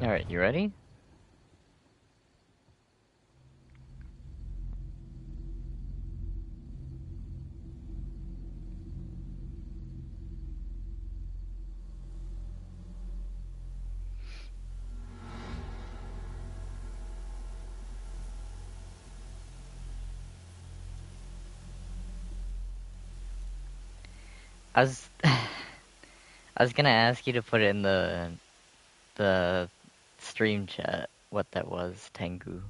Alright, you ready? I was I was gonna ask you to put it in the stream chat what that was, Tengu.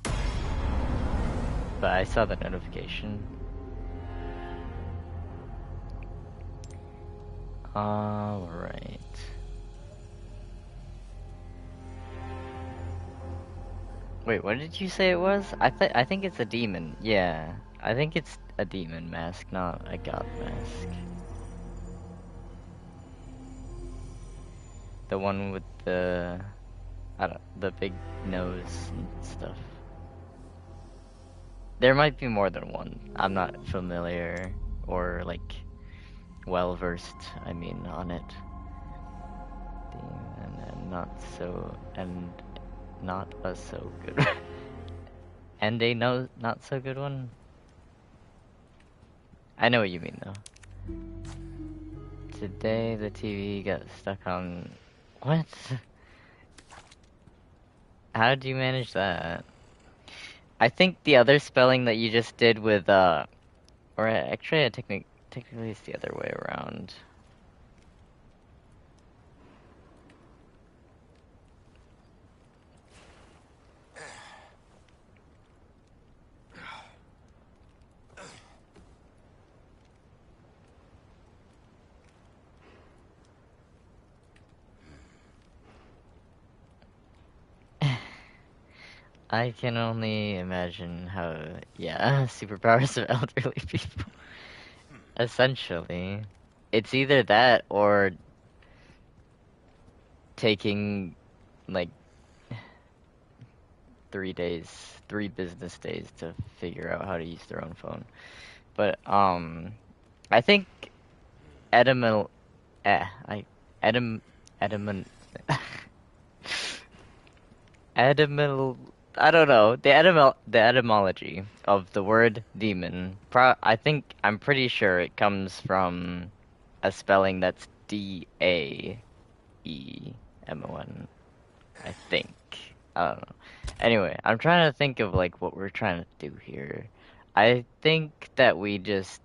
But I saw the notification. Alright. Wait, what did you say it was? I think it's a demon. Yeah. I think it's a demon mask, not a god mask. The one with the the big nose and stuff. There might be more than one. I'm not familiar or like well versed, I mean, on it. And not a so good and a no not so good one. I know what you mean though. Today the TV got stuck on what? How did you manage that? I think the other spelling that you just did with or actually technically it's the other way around. I can only imagine how, yeah, superpowers of elderly people. Essentially. It's either that or taking, like, 3 business days to figure out how to use their own phone. But, I think etymol... etym... etymon... etymol... I don't know. The etymology of the word demon. I'm pretty sure it comes from a spelling that's D-A-E-M-O-N. I think. I don't know. Anyway, I'm trying to think of like what we're trying to do here. I think that we just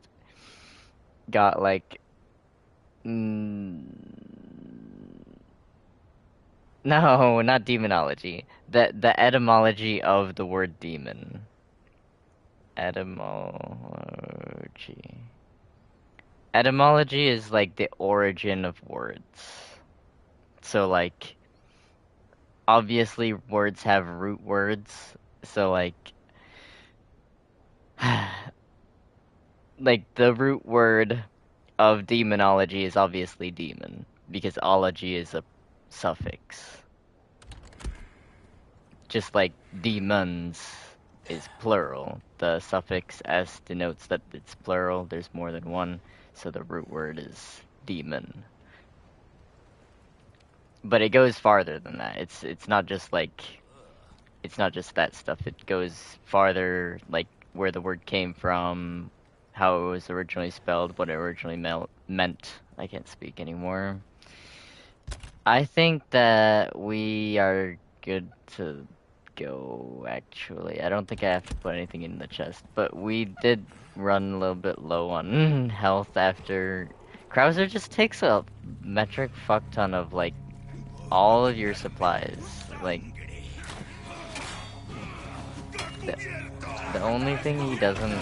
got like no, not demonology. The etymology of the word demon. Etymology. Etymology is like the origin of words. So like obviously words have root words. So like like the root word of demonology is obviously demon because ology is a suffix. Just like demons is plural. The suffix s denotes that it's plural. There's more than one, so the root word is demon. But it goes farther than that. It's not just like it's not just that stuff. It goes farther, like where the word came from, how it was originally spelled, what it originally meant. I can't speak anymore. I think that we are good to go, actually. I don't think I have to put anything in the chest, but we did run a little bit low on health after... Krauser just takes a metric fuck ton of, like, all of your supplies. Like, the only thing he doesn't...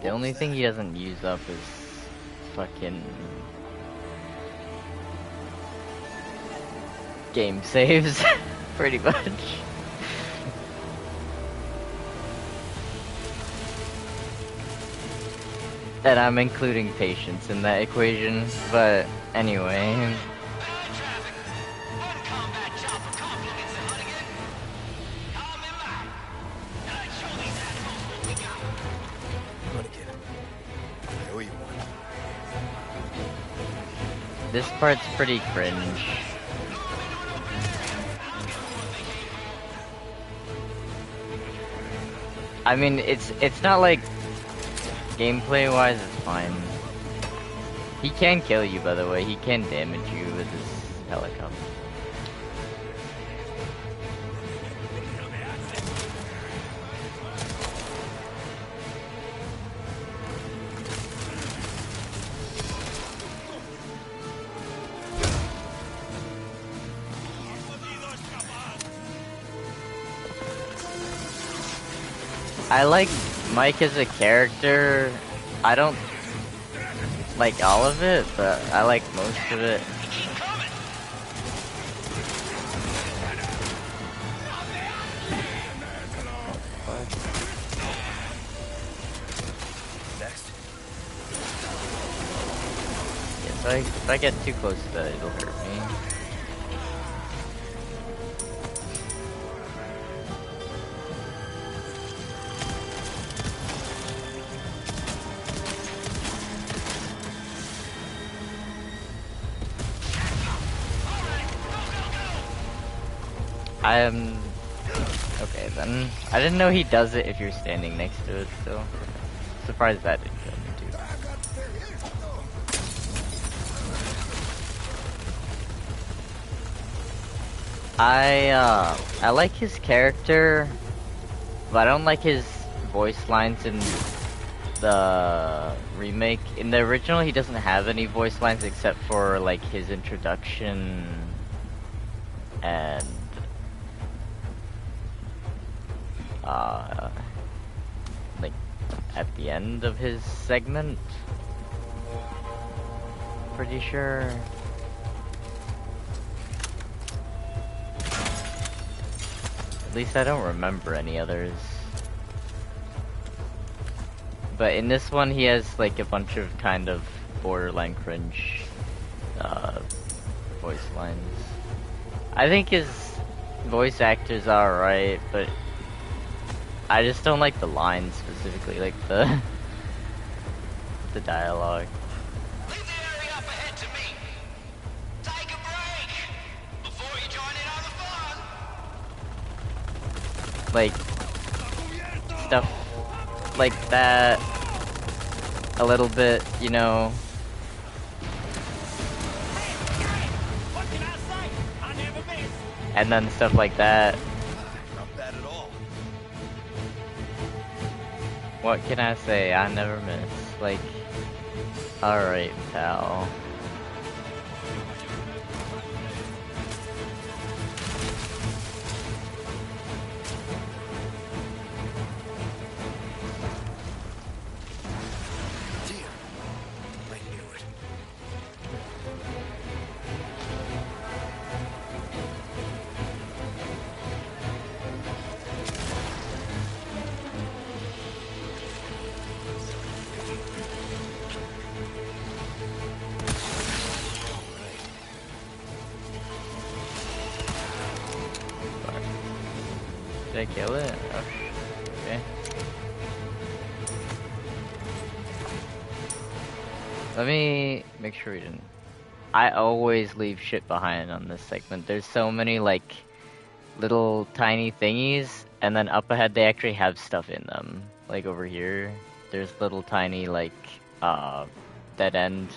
The only thing he doesn't use up is fucking game saves, pretty much. And I'm including patience in that equation, but anyway. This part's pretty cringe. I mean, it's not like gameplay-wise, it's fine. He can kill you, by the way. He can damage you with his helicopter. I like Mike as a character. I don't like all of it, but I like most of it. Next. Yeah, so if I get too close to that, it'll hurt me. I am... Okay then. I didn't know he does it if you're standing next to it, so... Surprised that didn't kill me too. I like his character, but I don't like his voice lines in the remake. In the original, he doesn't have any voice lines except for, like, his introduction and like at the end of his segment, pretty sure. At least I don't remember any others. But in this one he has like a bunch of kind of borderline cringe voice lines. I think his voice actor's alright, but I just don't like the lines specifically, like the dialogue. Leave the area up ahead to me. Take a break before you join in on the fun. Like stuff like that a little bit, you know. What can I say? I never miss. And then stuff like that. Not bad at all. What can I say? I never miss. Like, alright, pal. I knew it. Did I kill it? Oh, okay. Let me make sure we didn't. I always leave shit behind on this segment. There's so many like little tiny thingies, and then up ahead they actually have stuff in them. Like over here, there's little tiny like dead end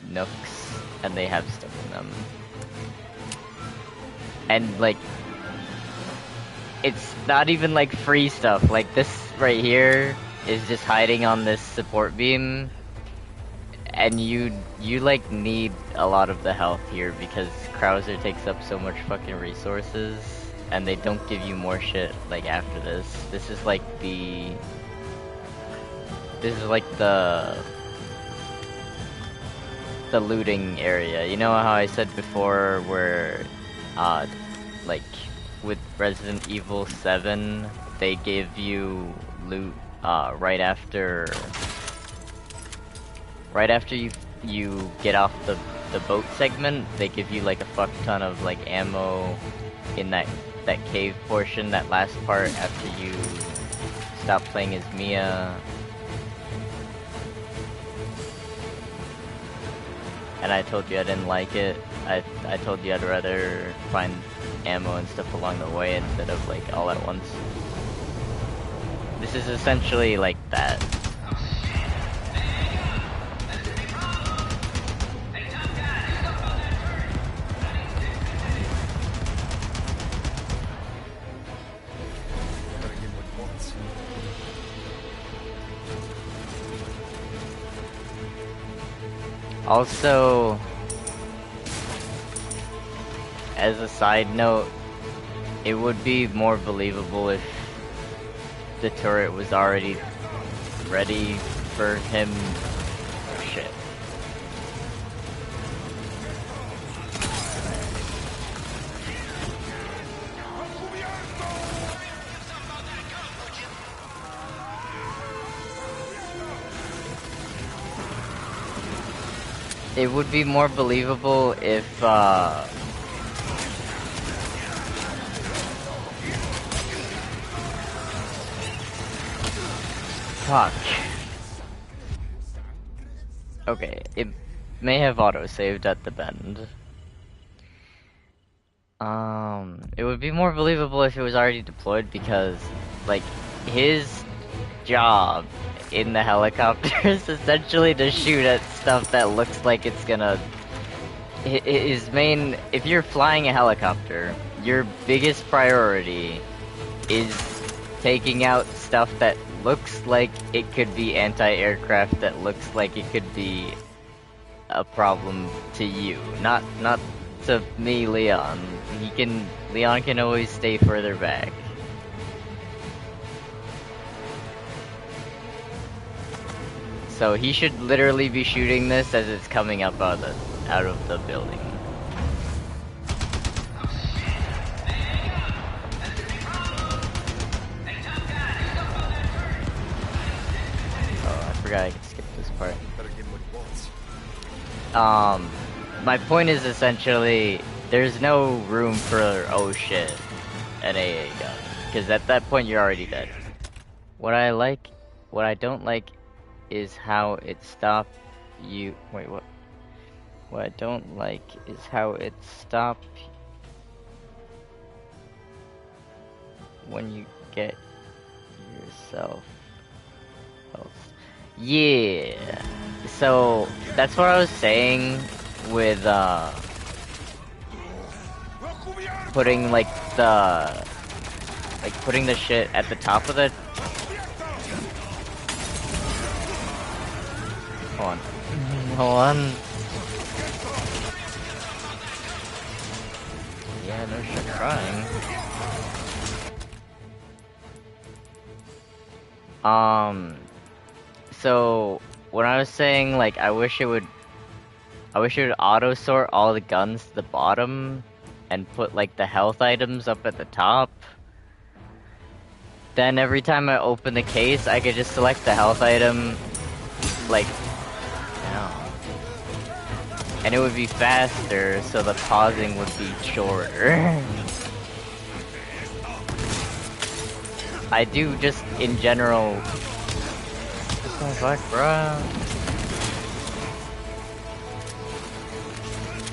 nooks, and they have stuff in them. And like, it's not even like free stuff. Like this right here is just hiding on this support beam, and you like need a lot of the health here because Krauser takes up so much fucking resources, and they don't give you more shit like after this. This is like the looting area. You know how I said before where like with Resident Evil 7 they give you loot right after you get off the boat segment. They give you like a fuck ton of like ammo in that cave portion, that last part after you stop playing as Mia. and I told you I didn't like it. I told you I'd rather find ammo and stuff along the way instead of like all at once. This is essentially like that. Also, as a side note, it would be more believable if the turret was already ready for him. Shit. It would be more believable if, fuck. Okay, it may have auto-saved at the bend. It would be more believable if it was already deployed because, like, his job in the helicopter is essentially to shoot at stuff that looks like it's gonna... His main... If you're flying a helicopter, your biggest priority is taking out stuff that looks like it could be anti-aircraft, that looks like it could be a problem to you. Not to me, Leon. Leon can always stay further back. So he should literally be shooting this as it's coming up out of the building. Oh, I forgot I could skip this part. My point is essentially, there's no room for, oh shit, an AA gun. Because at that point you're already dead. What I don't like is how it stopped you, wait, what? What I don't like is how it stopped when you get yourself health. Yeah, so that's what I was saying with putting putting the shit at the top of the... Hold on. Hold on. Yeah, no shit crying. So when I was saying like I wish it would auto sort all the guns to the bottom and put like the health items up at the top. Then every time I open the case, I could just select the health item, like, down. And it would be faster, so the pausing would be shorter. I do just, in general... What the fuck, bro?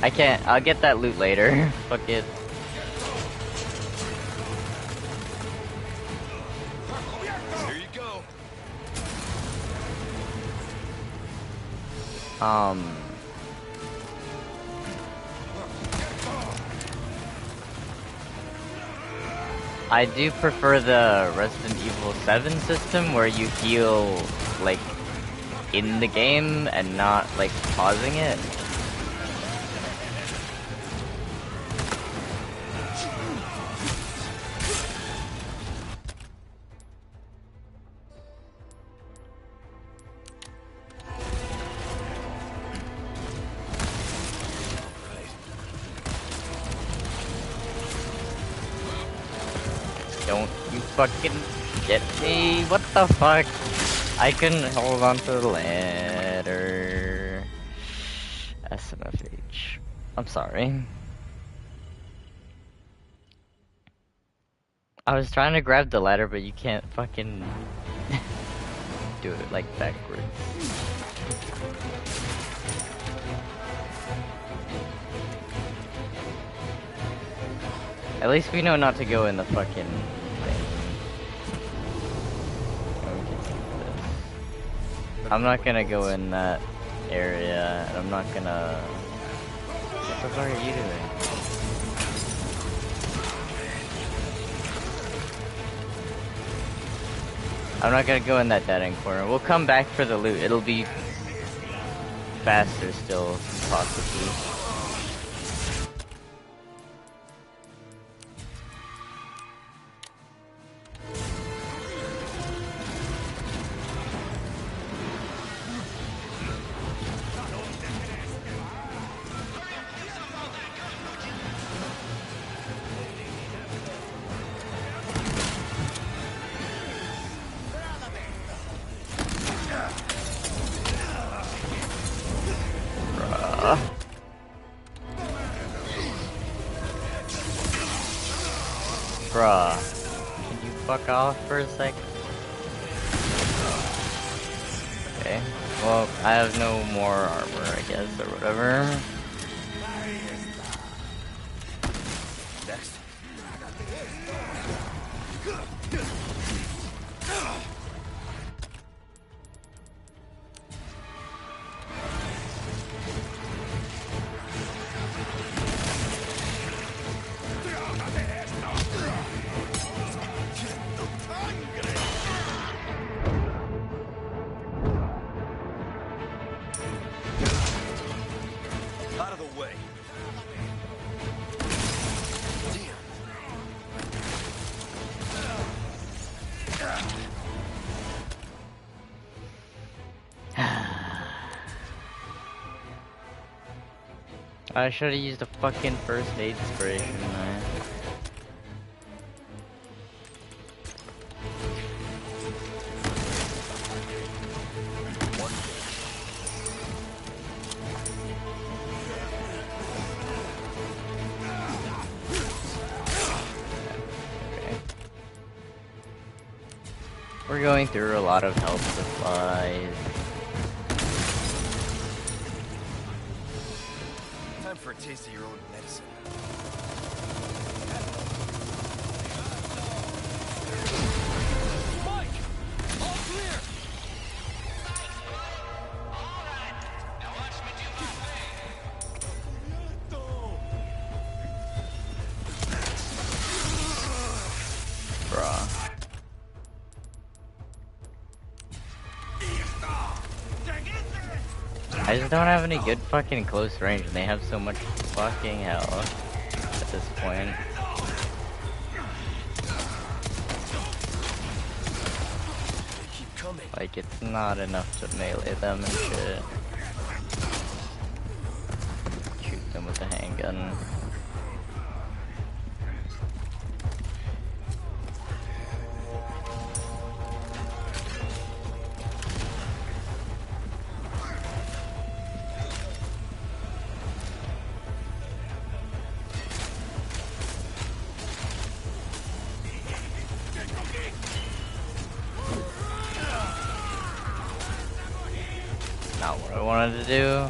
I can't, I'll get that loot later. Fuck it. Here you go. I do prefer the Resident Evil 7 system where you heal, like, in the game and not, like, pausing it. Don't you fucking get me? What the fuck? I couldn't hold on to the ladder. SMFH. I'm sorry. I was trying to grab the ladder, but you can't fucking do it like backwards. At least we know not to go in the fucking thing. Oh, we can take this. I'm not gonna go in that area, and I'm not gonna... What the fuck are you doing? I'm not gonna go in that dead end corner. We'll come back for the loot. It'll be faster still, possibly. Bruh. Can you fuck off for a sec? Okay. Well, I have no more armor, I guess, or whatever. Next. Out of the way. I should have used a fucking first aid spray, shouldn't I? Okay. We're going through a lot of health supplies. Time for a taste of your own medicine. Mike! All clear! Alright, now watch me do my thing. Bruh. I just don't have any good fucking close range, and they have so much fucking health at this point. Keep coming. Like, it's not enough to melee them and shit. Shoot them with a handgun. Not what I wanted to do.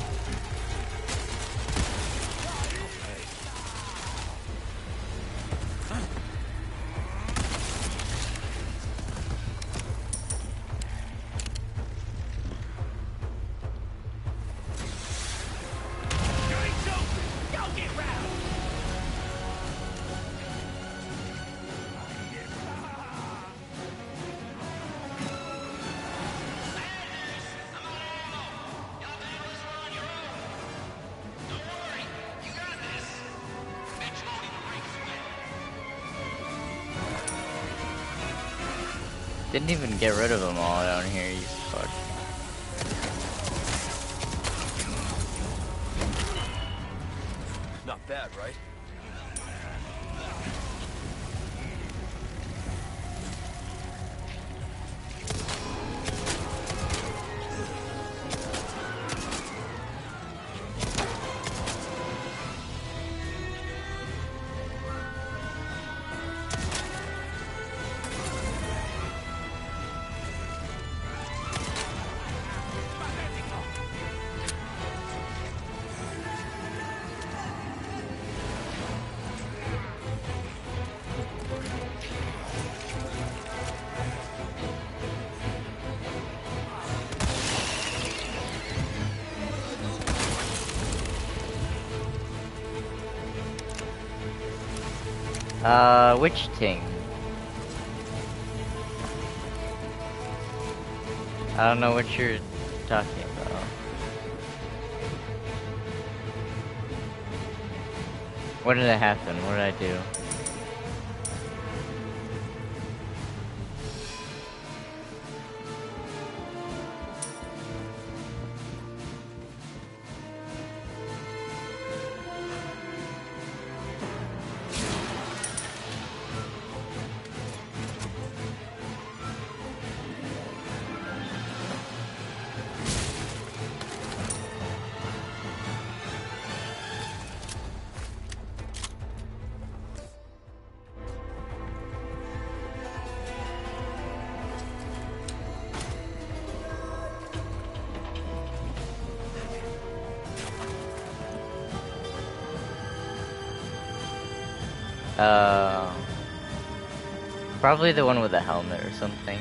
Didn't even get rid of them all down here, you fuck. Not bad, right? Which thing? I don't know what you're talking about. What did it happen? What did I do? Uh, Probably the one with the helmet or something.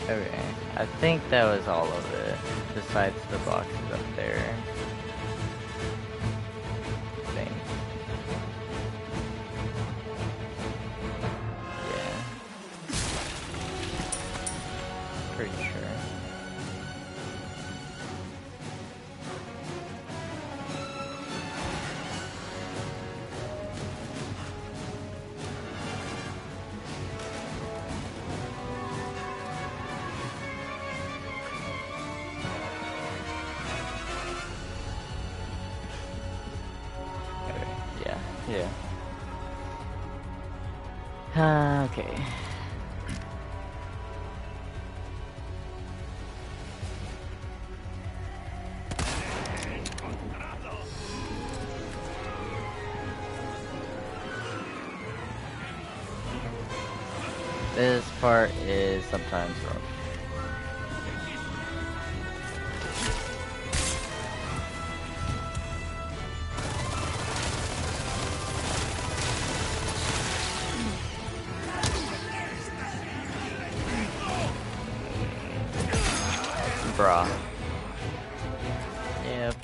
Okay, I think that was all of it, besides the boxes up there. I think. Yeah. Pretty sure. Okay, yeah, yeah. Okay. This part is sometimes rough. Bruh. Yep.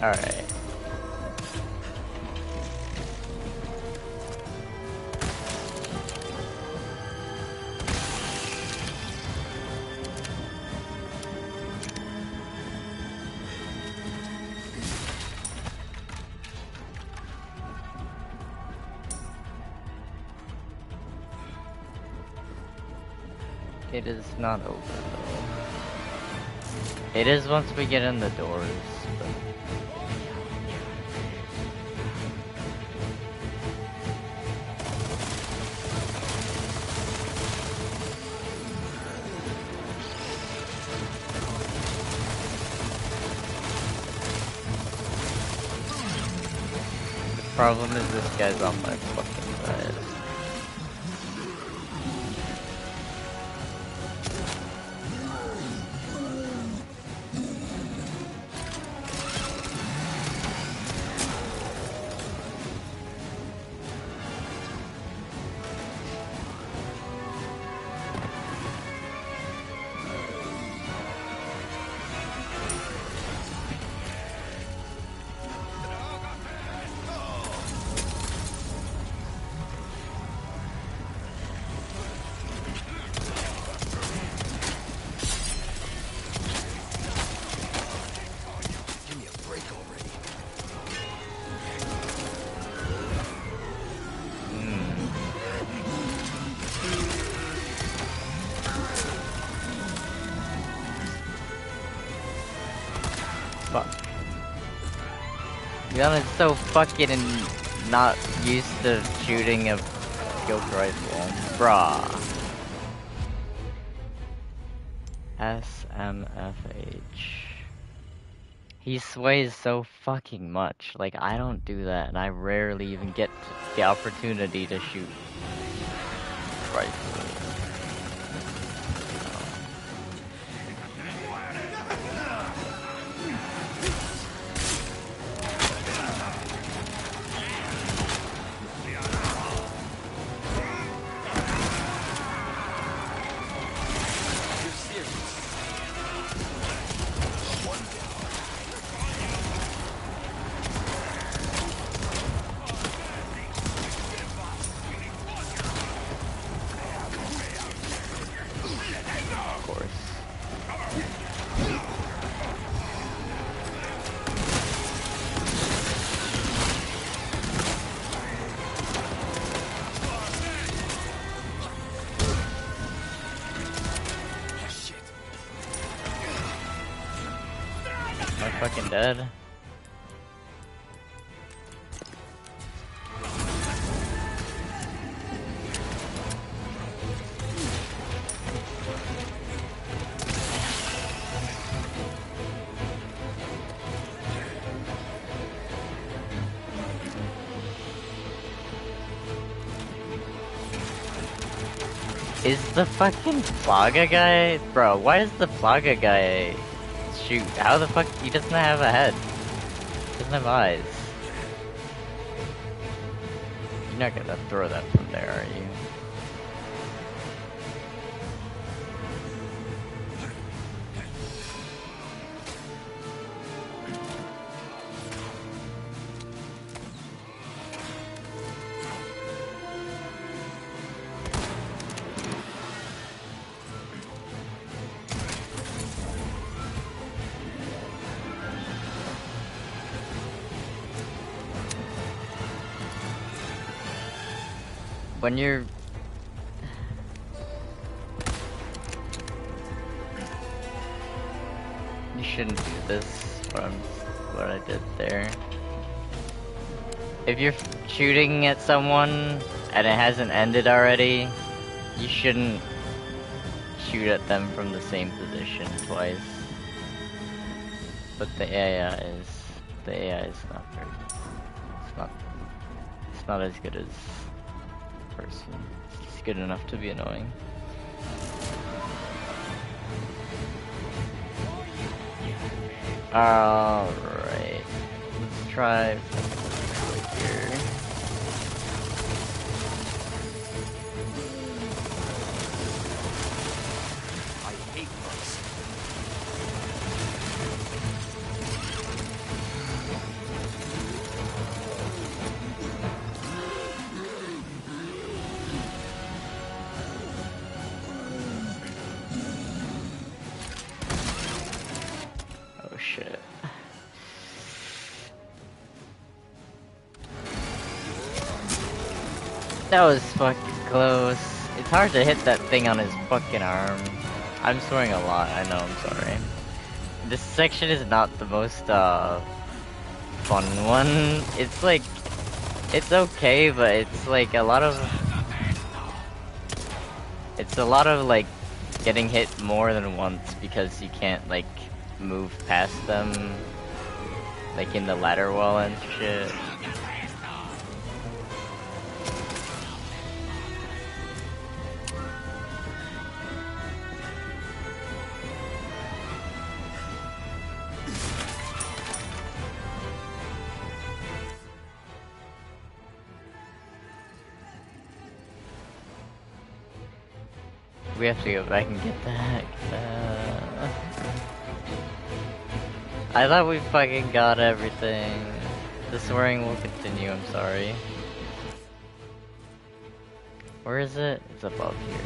Alright. It is not over though. It is once we get in the doors, but... The problem is this guy's on my fucking side. fuck? Leon is so fucking not used to shooting a scope rifle. Bruh. SMFH. He sways so fucking much. Like, I don't do that, and I rarely even get the opportunity to shoot rifles. Am I fucking dead? Is the fucking Plaga guy? Bro, why does the Plaga guy shoot? How the fuck? He doesn't have a head. He doesn't have eyes. You're not gonna throw that from there, are you? When you're... You shouldn't do this, what I did there. If you're shooting at someone and it hasn't ended already, you shouldn't shoot at them from the same position twice. But the AI is not very, it's not as good as person. It's good enough to be annoying. Alright. Let's try here. I hate this. Oh shit. That was fucking close. It's hard to hit that thing on his fucking arm. I'm swearing a lot, I know, I'm sorry. This section is not the most fun one. It's like, it's okay, but it's like a lot of like getting hit more than once because you can't like move past them like in the ladder wall and shit. We have to go back and get that. I thought we fucking got everything. The swearing will continue, I'm sorry. Where is it? It's above here.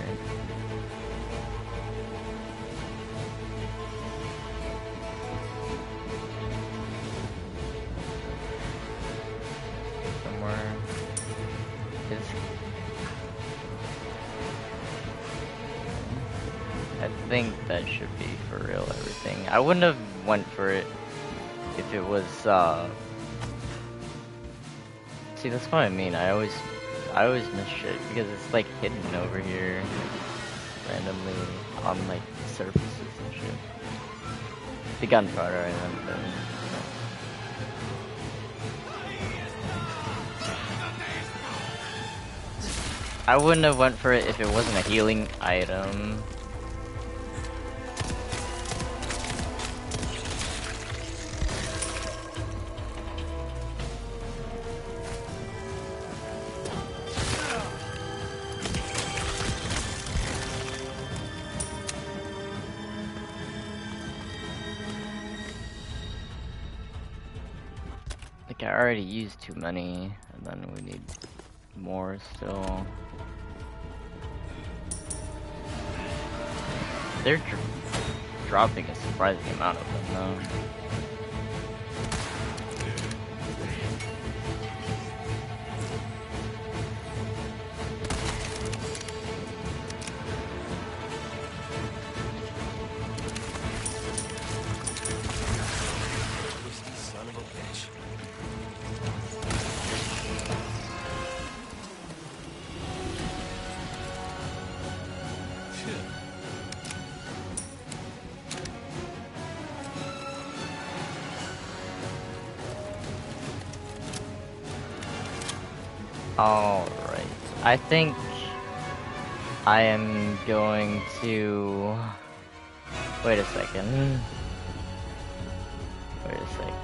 Somewhere. I think that should be for real everything. I wouldn't have went for it if it was, see, that's what I mean. I always miss shit because it's like hidden over here randomly on like surfaces and shit. The gunpowder, I meant. I wouldn't have went for it if it wasn't a healing item. Like, I already used too many, and then we need more still. They're dropping a surprising amount of them, though. Alright, I think I am going to... Wait a second. Wait a second.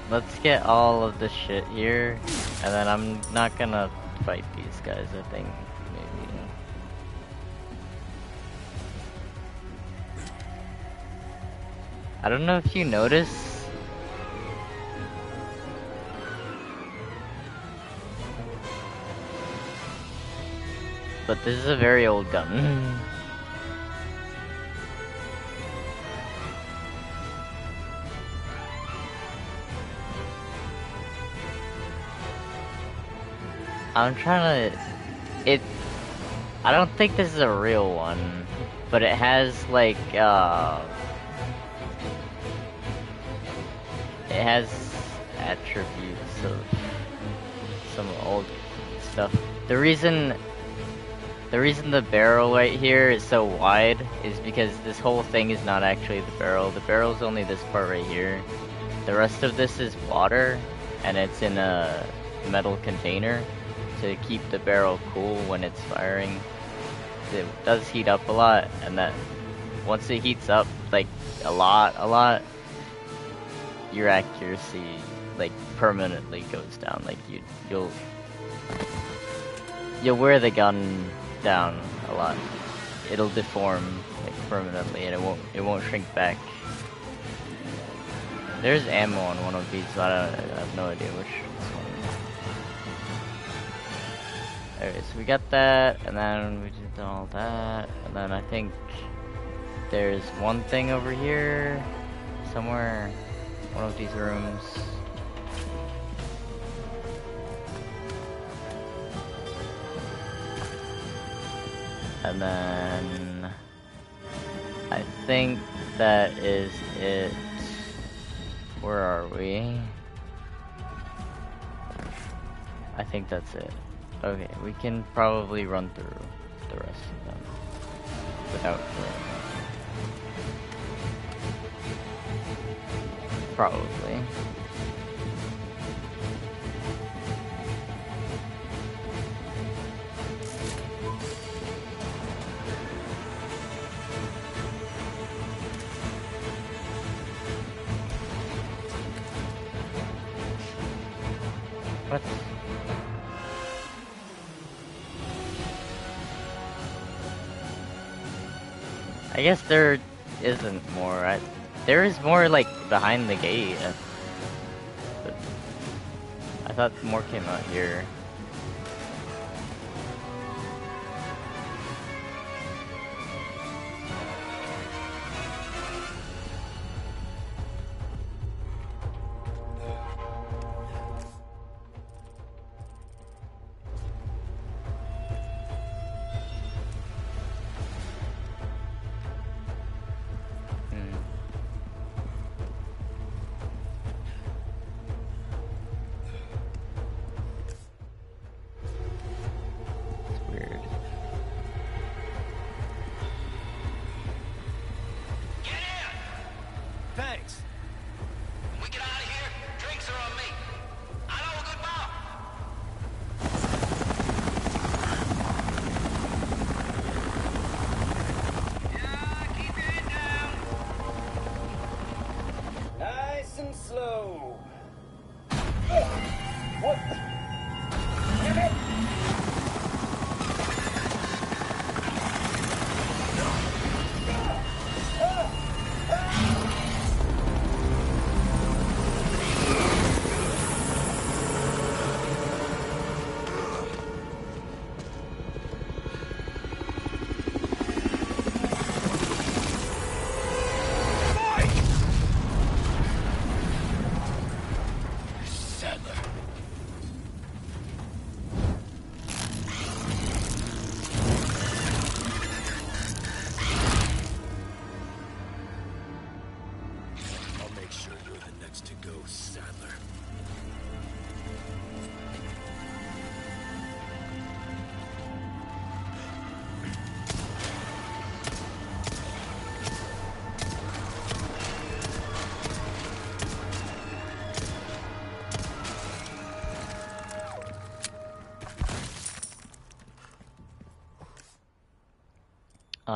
Let's get all of this shit here, and then I'm not gonna fight these guys, I think, maybe. I don't know if you notice, but this is a very old gun. I'm trying to... I don't think this is a real one, but it has, like, it has attributes of some old stuff. The reason the barrel right here is so wide is because this whole thing is not actually the barrel. The barrel's only this part right here. The rest of this is water, and it's in a metal container to keep the barrel cool when it's firing. It does heat up a lot, and that once it heats up like a lot, your accuracy like permanently goes down. Like you'll wear the gun down a lot. It'll deform like permanently, and it won't shrink back. There's ammo on one of these, but I have no idea which one. Alright, so we got that, and then we did all that, and then I think there's one thing over here somewhere, one of these rooms. And then I think that is it. Where are we? I think that's it. Okay, we can probably run through the rest of them without killing them. Probably. What? I guess there isn't more. There is more like behind the gate. But I thought more came out here.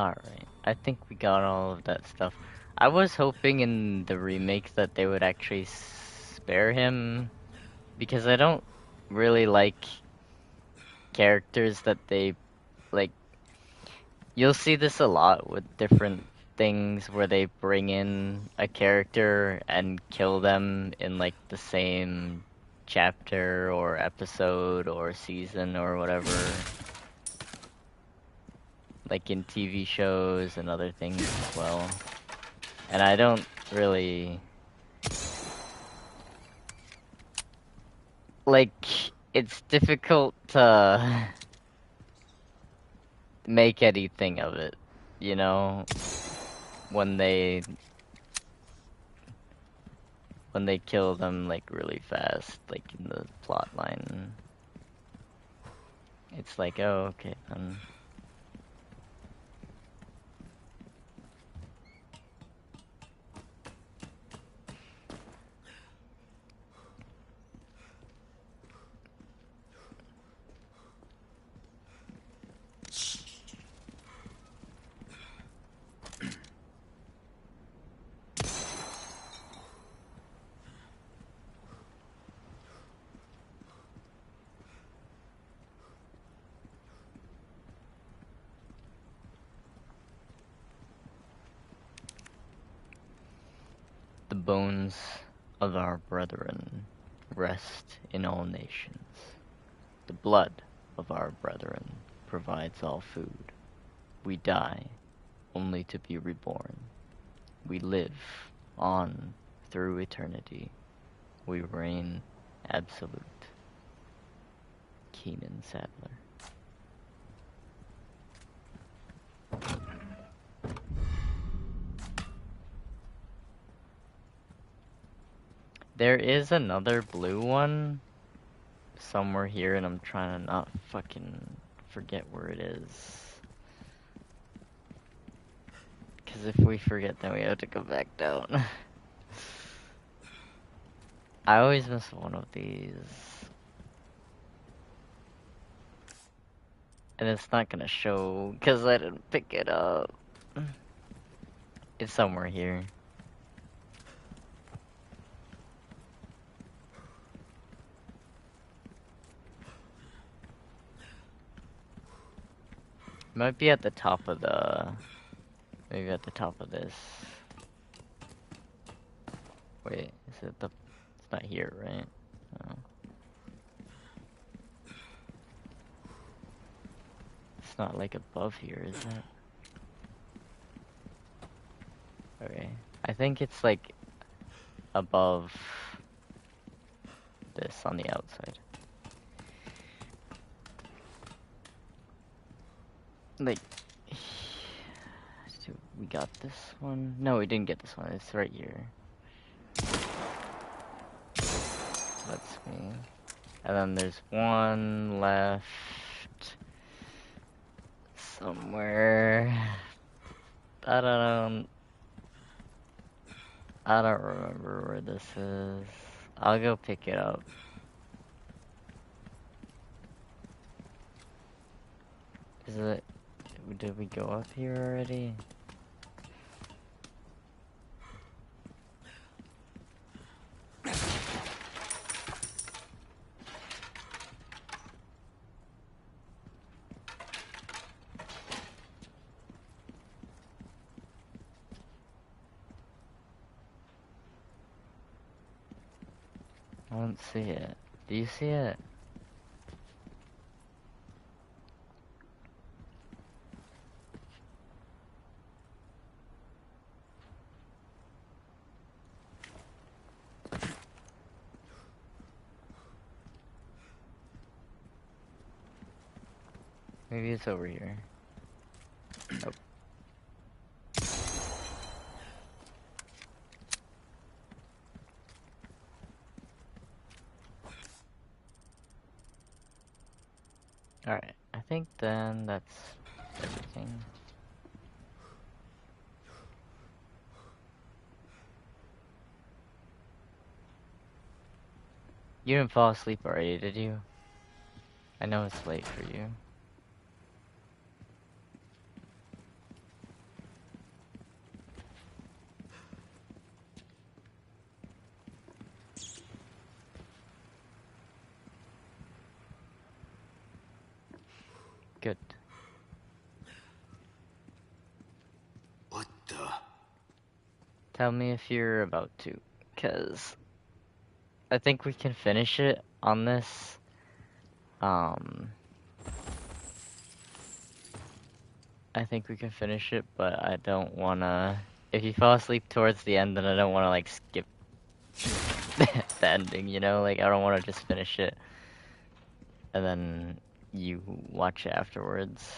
Alright, I think we got all of that stuff. I was hoping in the remakes that they would actually spare him, because I don't really like characters that they, like, you'll see this a lot with different things where they bring in a character and kill them in like the same chapter or episode or season or whatever. Like in TV shows and other things as well. And I don't really like, it's difficult to make anything of it, you know, when they kill them like really fast, like in the plot line. It's like, oh, okay, then. The bones of our brethren rest in all nations. The blood of our brethren provides all food. We die only to be reborn. We live on through eternity. We reign absolute. Keenan Sadler. There is another blue one somewhere here, and I'm trying to not fucking forget where it is. Because if we forget, then we have to go back down. I always miss one of these. And it's not gonna show because I didn't pick it up. It's somewhere here. It might be at the top of the... Maybe at the top of this. Wait, is it the... It's not here, right? No. It's not like above here, is it? Okay. I think it's like above this on the outside. Like, so we got this one. No, we didn't get this one. It's right here. Let's see. And then there's one left somewhere. I don't remember where this is. I'll go pick it up. Is it... Did we go up here already? I don't see it. Do you see it? Maybe it's over here. Nope. Alright, I think then that's everything. You didn't fall asleep already, did you? I know it's late for you. Tell me if you're about to, cause I think we can finish it on this. Um, I think we can finish it, but I don't wanna. If you fall asleep towards the end, then I don't wanna like skip the ending, you know? Like I don't wanna just finish it and then you watch it afterwards.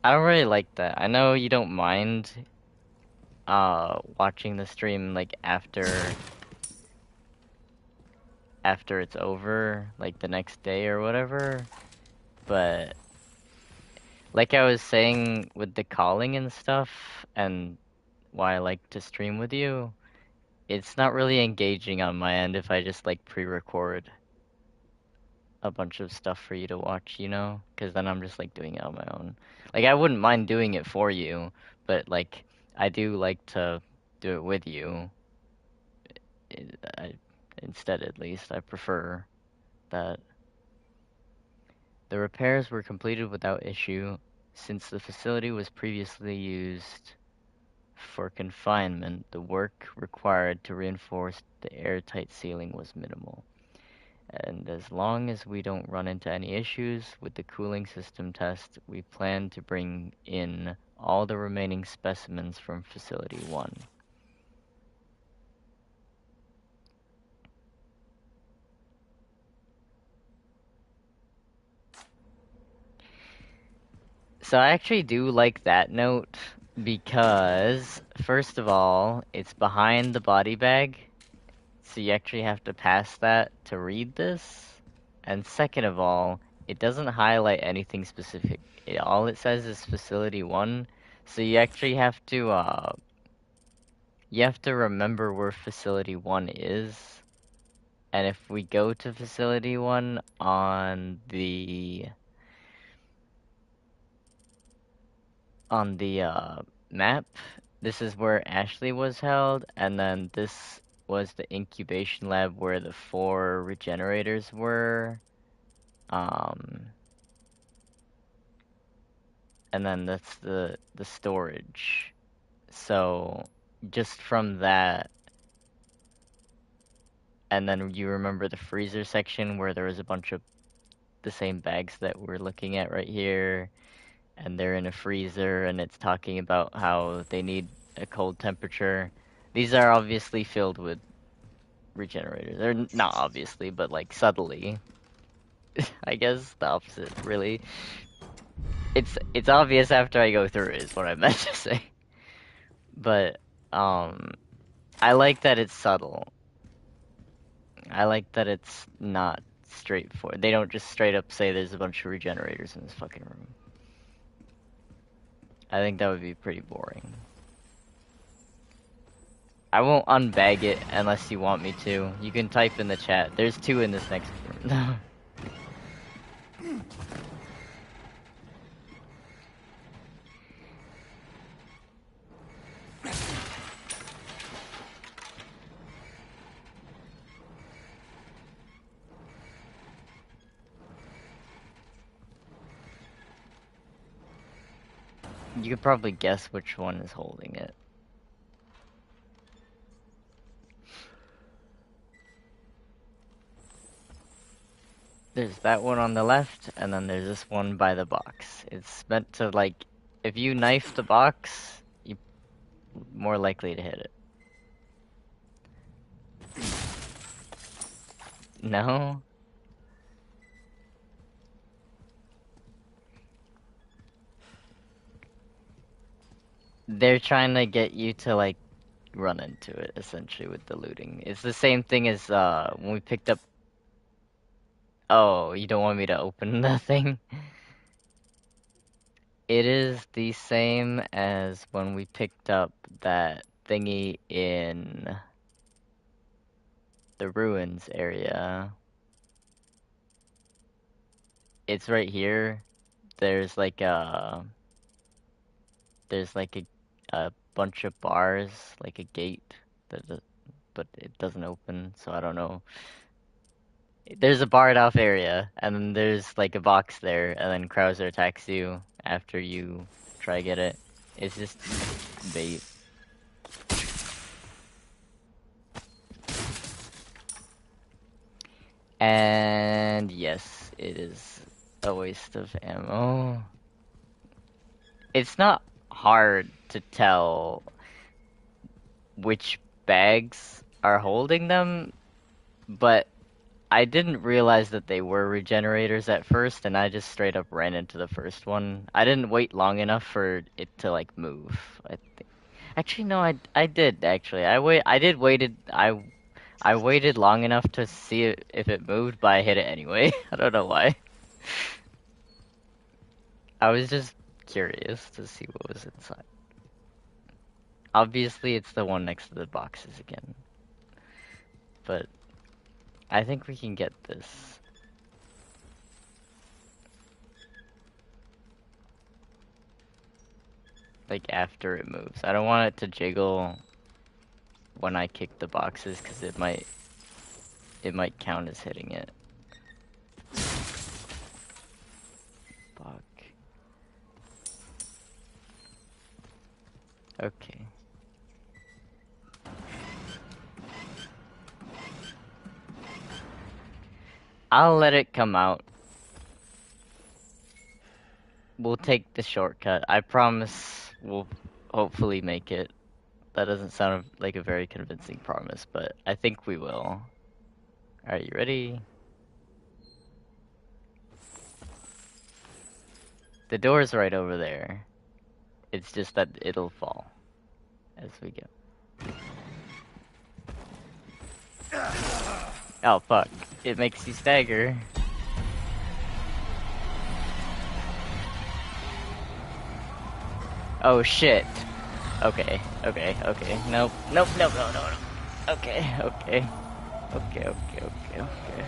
I don't really like that. I know you don't mind watching the stream like after it's over, like the next day or whatever, but like I was saying with the calling and stuff and why I like to stream with you, it's not really engaging on my end if I just like pre-record a bunch of stuff for you to watch, you know? Because then I'm just like doing it on my own. Like I wouldn't mind doing it for you, but like I do like to do it with you. I, instead, at least, I prefer that. The repairs were completed without issue, since the facility was previously used for confinement. The work required to reinforce the airtight ceiling was minimal. And as long as we don't run into any issues with the cooling system test, we plan to bring in all the remaining specimens from Facility 1. So I actually do like that note because, first of all, it's behind the body bag, so you actually have to pass that to read this. And second of all, it doesn't highlight anything specific. All it says is Facility 1, so you have to remember where Facility 1 is. And if we go to Facility 1 on the map, this is where Ashley was held, and then this was the incubation lab where the 4 regenerators were. Um, and then that's the storage. So just from that, and then you remember the freezer section where there was a bunch of the same bags that we're looking at right here, and they're in a freezer, and it's talking about how they need a cold temperature. These are obviously filled with regenerators. They're not obviously, but like subtly. I guess the opposite, really. It's obvious after I go through it, is what I meant to say. But I like that it's subtle. I like that it's not straightforward. They don't just straight up say there's a bunch of regenerators in this fucking room. I think that would be pretty boring. I won't unbag it unless you want me to. You can type in the chat. There's 2 in this next room. You could probably guess which one is holding it. There's that one on the left, and then there's this one by the box. It's meant to, like, if you knife the box, you're more likely to hit it. No? They're trying to get you to, like, run into it, essentially, with the looting. It's the same thing as, when we picked up... Oh, you don't want me to open the thing? It is the same as when we picked up that thingy in the ruins area. It's right here. There's like a there's like a bunch of bars, like a gate but it doesn't open, so I don't know. There's a barred off area, and then there's like a box there, and then Krauser attacks you after you try to get it. It's just bait. And yes, it is a waste of ammo. It's not hard to tell which bags are holding them, but I didn't realize that they were regenerators at first, and I just straight up ran into the first one. I didn't wait long enough for it to like move. I think. Actually, no, I did actually. I waited long enough to see it, if it moved, but I hit it anyway. I don't know why. I was just curious to see what was inside. Obviously, it's the one next to the boxes again, but I think we can get this. Like after it moves. I don't want it to jiggle when I kick the boxes because it might count as hitting it. Fuck. Okay. I'll let it come out. We'll take the shortcut. I promise we'll hopefully make it. That doesn't sound like a very convincing promise, but I think we will. Alright, you ready? The door's right over there. It's just that it'll fall as we go. Oh fuck. It makes you stagger. Oh shit. Okay, okay, okay. Nope, nope, nope, no, no, no. Okay, okay. Okay, okay, okay, okay.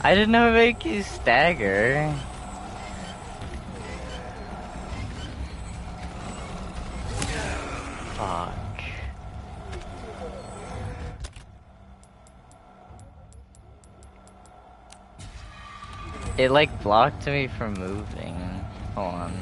I didn't know it make you stagger. Fuck. It like blocked me from moving. Hold on.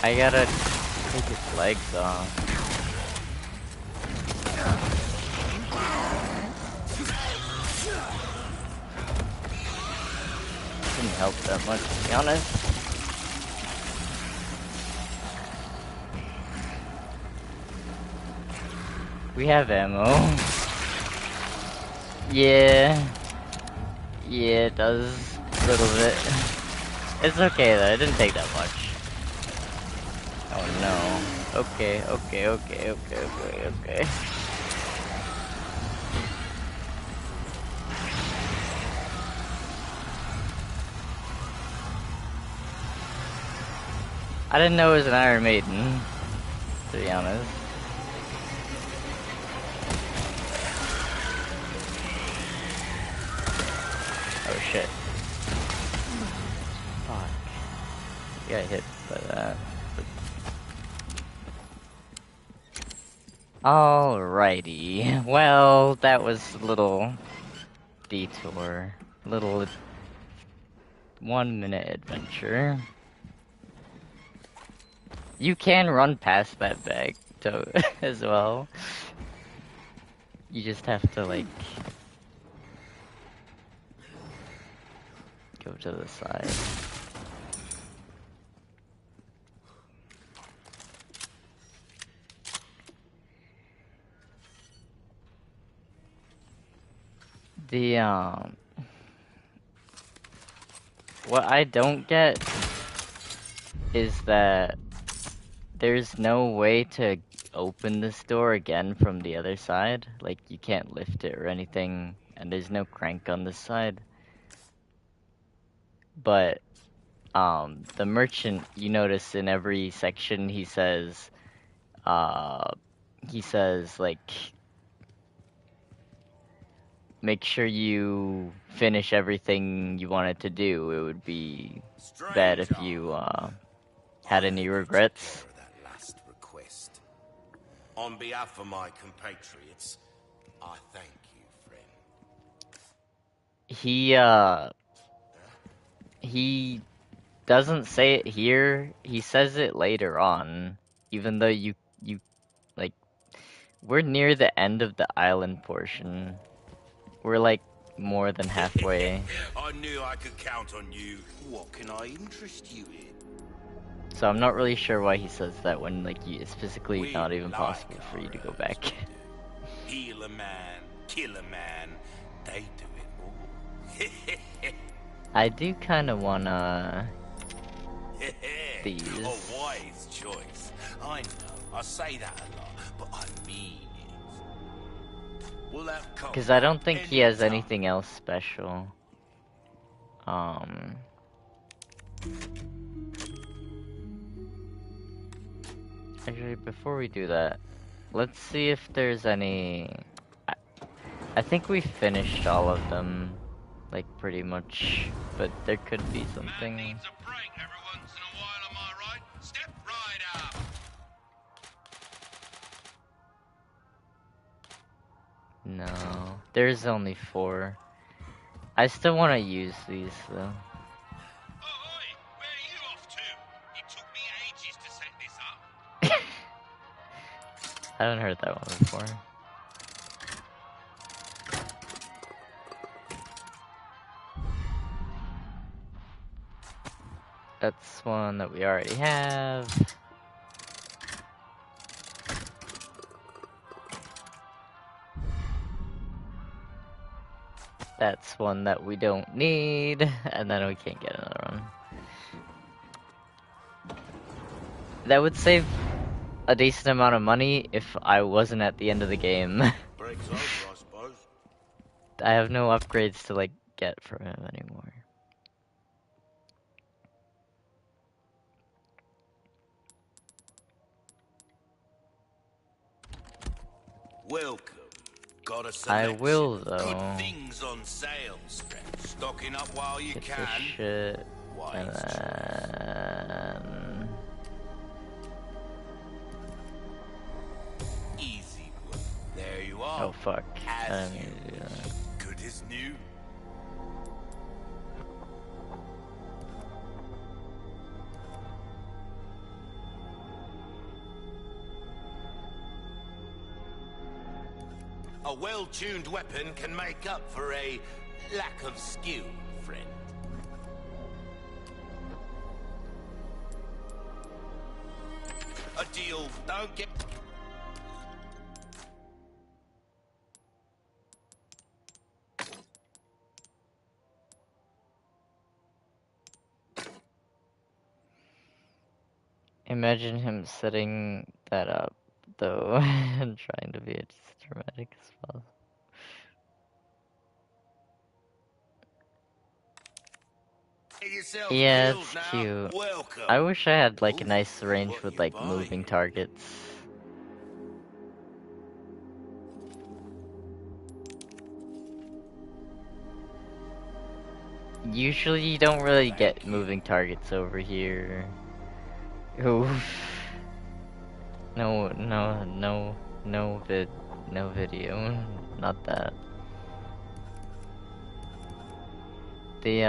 I gotta take its legs off. Didn't help that much, to be honest. We have ammo. Yeah. Yeah, it does. A little bit. It's okay though, it didn't take that much. Oh no. Okay, okay, okay, okay, okay, okay. I didn't know it was an Iron Maiden, to be honest. Oh shit. Fuck. You got hit by that. Alrighty. Well, that was a little detour. Little 1-minute adventure. You can run past that bag as well. You just have to like go to the side. The what I don't get is that there's no way to open this door again from the other side. Like, you can't lift it or anything, and there's no crank on this side. But, the merchant, you notice in every section he says, like, make sure you finish everything you wanted to do. It would be bad Stranger, if you I had any heard you took care regrets. of that last request. On behalf of my compatriots, I thank you, friend. He doesn't say it here. He says it later on, even though you like we're near the end of the island portion. We're like more than halfway. I knew I could count on you. What can I interest you in? So I'm not really sure why he says that when like it's physically We not even like possible for our you to go herbs, back. we do. Heal a man, kill a man, they do it all. I do kind of wanna A these. wise choice. I know, I say that a lot, but I mean it. We'll have come Because I back don't think he any has time. anything else special. Um, Actually, before we do that, let's see if there's any... I, I think we finished all of them, like, pretty much, but there could be Man something. needs a break every once in a while, am I right? Step right up. No, there's only 4. I still want to use these, though. Oi, where are you off to? It took me ages to set this up. I haven't heard that one before. That's one that we already have. That's one that we don't need, and then we can't get another one. That would save a decent amount of money if I wasn't at the end of the game. Break's over, I suppose. I have no upgrades to like get from him anymore. Welcome. Got a I selection will of good though things on sale, Stretch. Stocking up while you get this can. shit and Wise choice. then Easy work. There you are. oh fuck, I As didn't you mean to do wish. that. Good as new. A well-tuned weapon can make up for a lack of skill, friend. A deal don't get... Imagine him setting that up though and trying to be as dramatic as possible. Get yourself Yeah, killed it's now. cute. Welcome. I wish I had like a Ooh, nice range what with you like buying? moving targets. Usually you don't really get Thank you. moving targets over here. Oof. No, no, no, no video. Not that. The,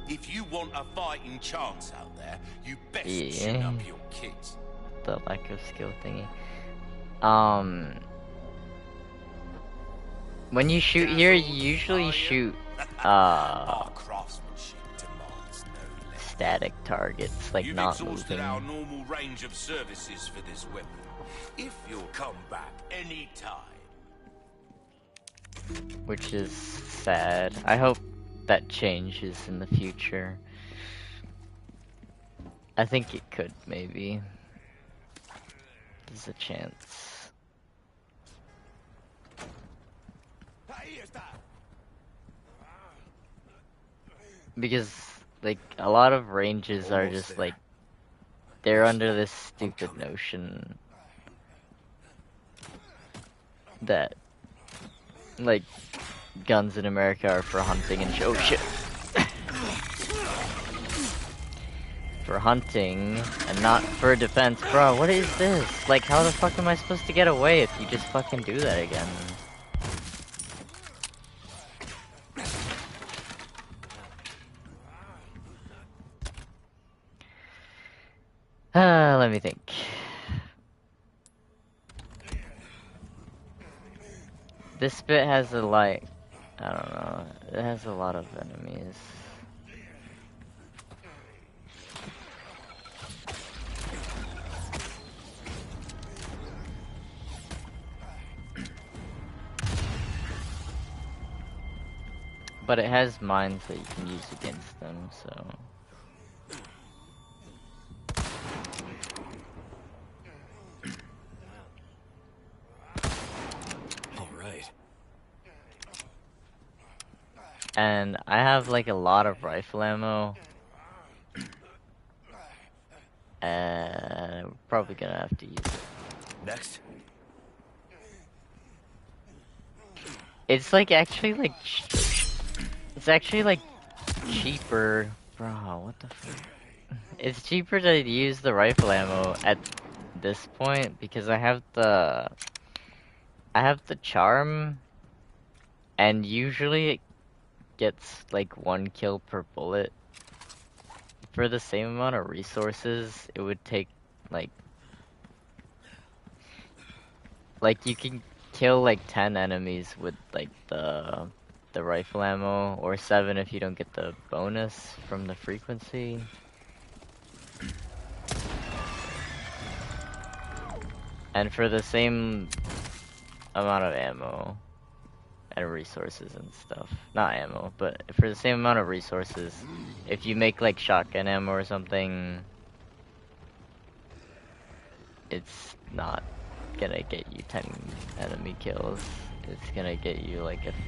If you want a fighting chance out there, you best tune yeah, up your kit. the lack of skill thingy. When you shoot here, you Dazzled, usually are you? shoot, Our craftsmanship demands no less. static targets, like You've not exhausted our moving. normal range of services for this weapon. If you'll come back any time. Which is sad. I hope that changes in the future. I think it could, maybe. There's a chance. Because, like, a lot of ranges are Almost just, there. like, they're Listen under up. this I'm stupid coming. notion that, like, guns in America are for hunting and oh shit. For hunting and not for defense. Bro, what is this? Like, how the fuck am I supposed to get away if you just fucking do that again? Let me think. This bit has a I don't know, it has a lot of enemies. But it has mines that you can use against them, so... Alright. And I have like a lot of rifle ammo. And we're probably gonna have to use it. Next. It's like actually like... It's actually like cheaper... Bro, what the fuck? It's cheaper to use the rifle ammo at this point because I have the charm, and usually it gets like 1 kill per bullet. For the same amount of resources, it would take like you can kill like 10 enemies with like the rifle ammo, or 7 if you don't get the bonus from the frequency. And for the same amount of ammo and resources and stuff. Not ammo, but for the same amount of resources, if you make like shotgun ammo or something, it's not gonna get you 10 enemy kills. It's gonna get you like a few.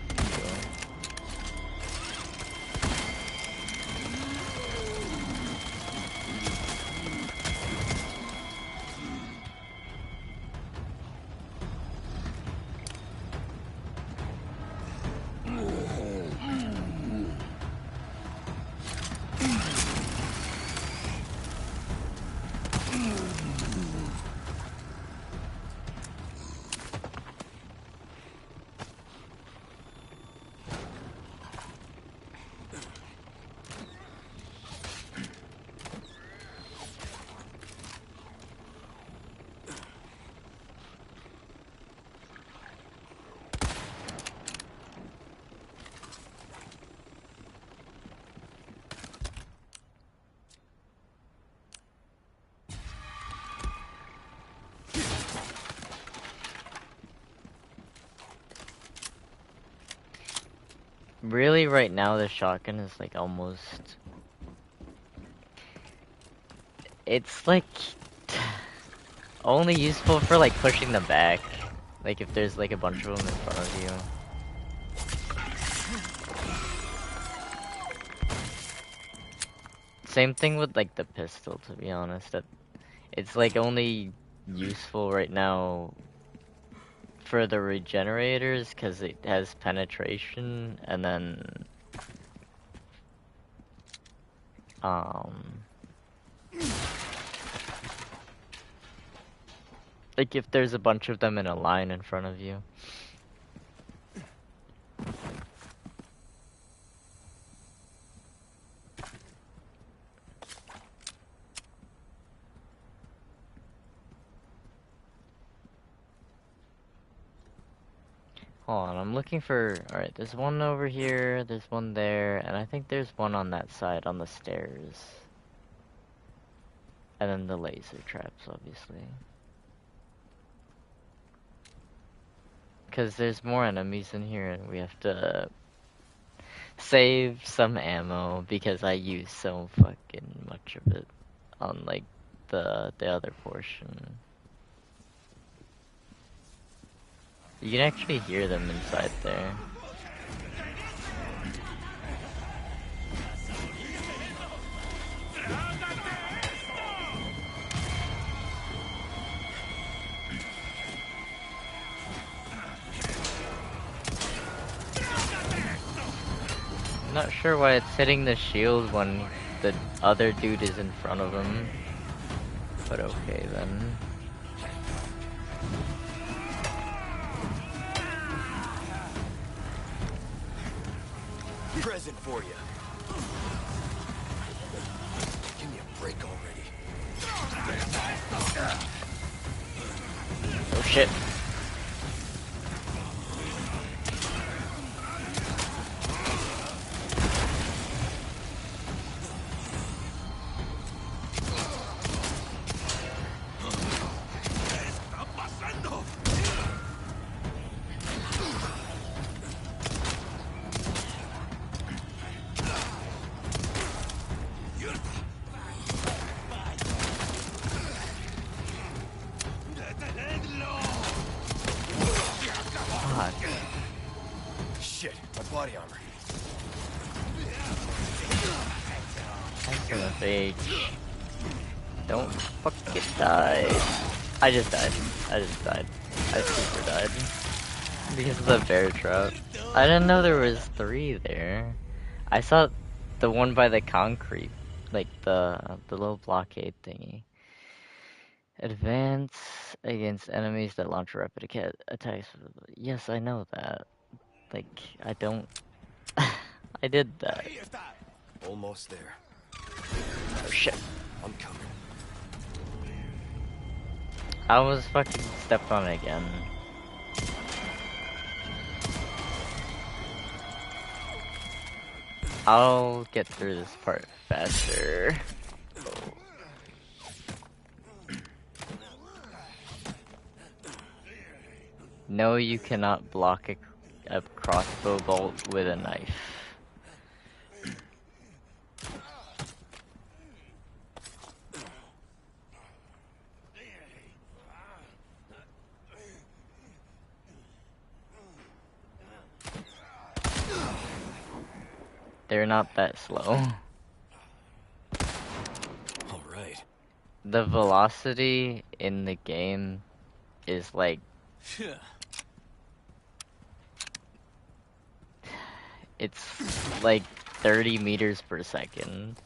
Really, right now the shotgun is like almost... It's like only useful for like pushing them back. Like if there's like a bunch of them in front of you. Same thing with like the pistol, to be honest. It's like only useful right now for the regenerators because it has penetration, and then like if there's a bunch of them in a line in front of you. Hold on, I'm looking for... Alright, there's one over here, there's one there, and I think there's one on that side, on the stairs. And then the laser traps, obviously. Because there's more enemies in here, and we have to save some ammo, because I use so fucking much of it on, like, the other portion. You can actually hear them inside there. not sure why it's hitting the shield when the other dude is in front of him. But okay then. Present for you. Give me a break already. Oh shit. Fuck. Shit, my body armor. That's gonna fake. Don't fucking die. I just died. I just died. I super died. Because of the bear trap. I didn't know there was 3 there. I saw the one by the concrete. Like the little blockade thingy. Advance against enemies that launch rapid attacks. Yes, I know that. Like, I don't... I did that. Almost there. Oh shit. I'm coming. I almost fucking stepped on it again. I'll get through this part faster. No, you cannot block a crossbow bolt with a knife. They're not that slow. Alright. The velocity in the game is like... It's like 30 meters per second.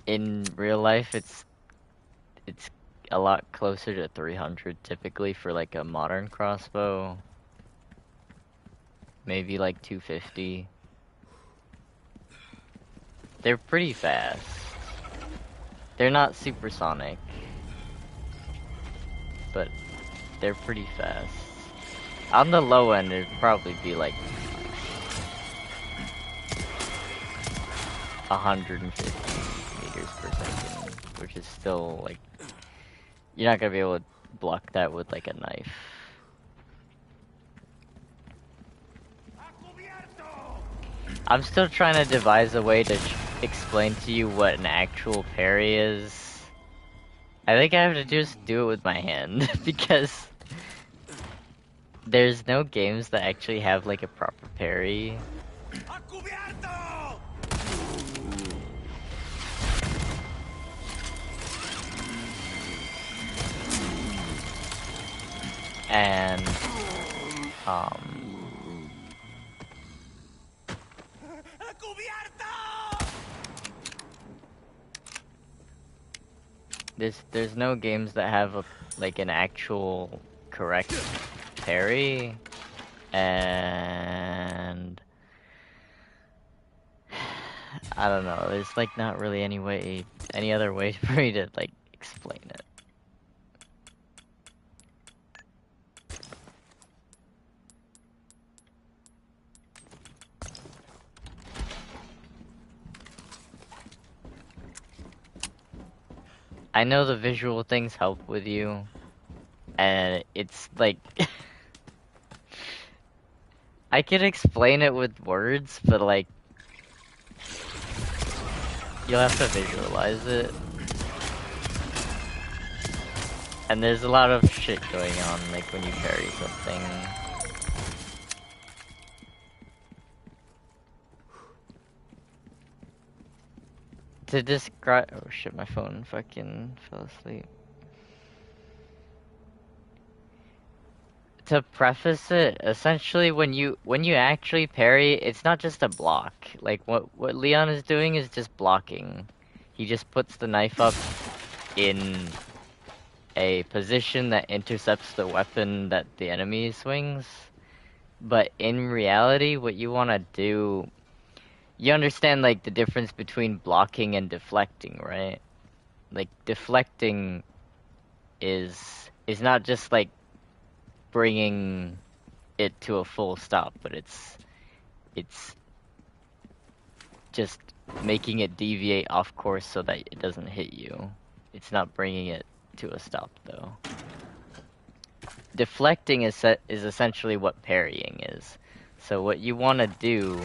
In real life, it's a lot closer to 300 typically for like a modern crossbow. Maybe like 250. They're pretty fast. They're not supersonic, but they're pretty fast. On the low end, it'd probably be like 150 meters per second, which is still like, you're not gonna be able to block that with like a knife. I'm still trying to devise a way to explain to you what an actual parry is. I think I have to just do it with my hand, because there's no games that actually have like a proper parry. And, there's no games that have a, like an actual correct parry, and I don't know, there's like not really any other way for me to like explain it. I know the visual things help with you, and it's like I could explain it with words, but like you'll have to visualize it. And there's a lot of shit going on, like when you parry something. To describe— oh shit, my phone fucking fell asleep. to preface it, essentially when you actually parry, it's not just a block. Like what Leon is doing is just blocking. He just puts the knife up in a position that intercepts the weapon that the enemy swings. But in reality, what you want to do, you understand like the difference between blocking and deflecting, right? Like deflecting is not just like bringing it to a full stop, but it's just making it deviate off course so that it doesn't hit you. It's not bringing it to a stop though. Deflecting is essentially what parrying is. So what you want to do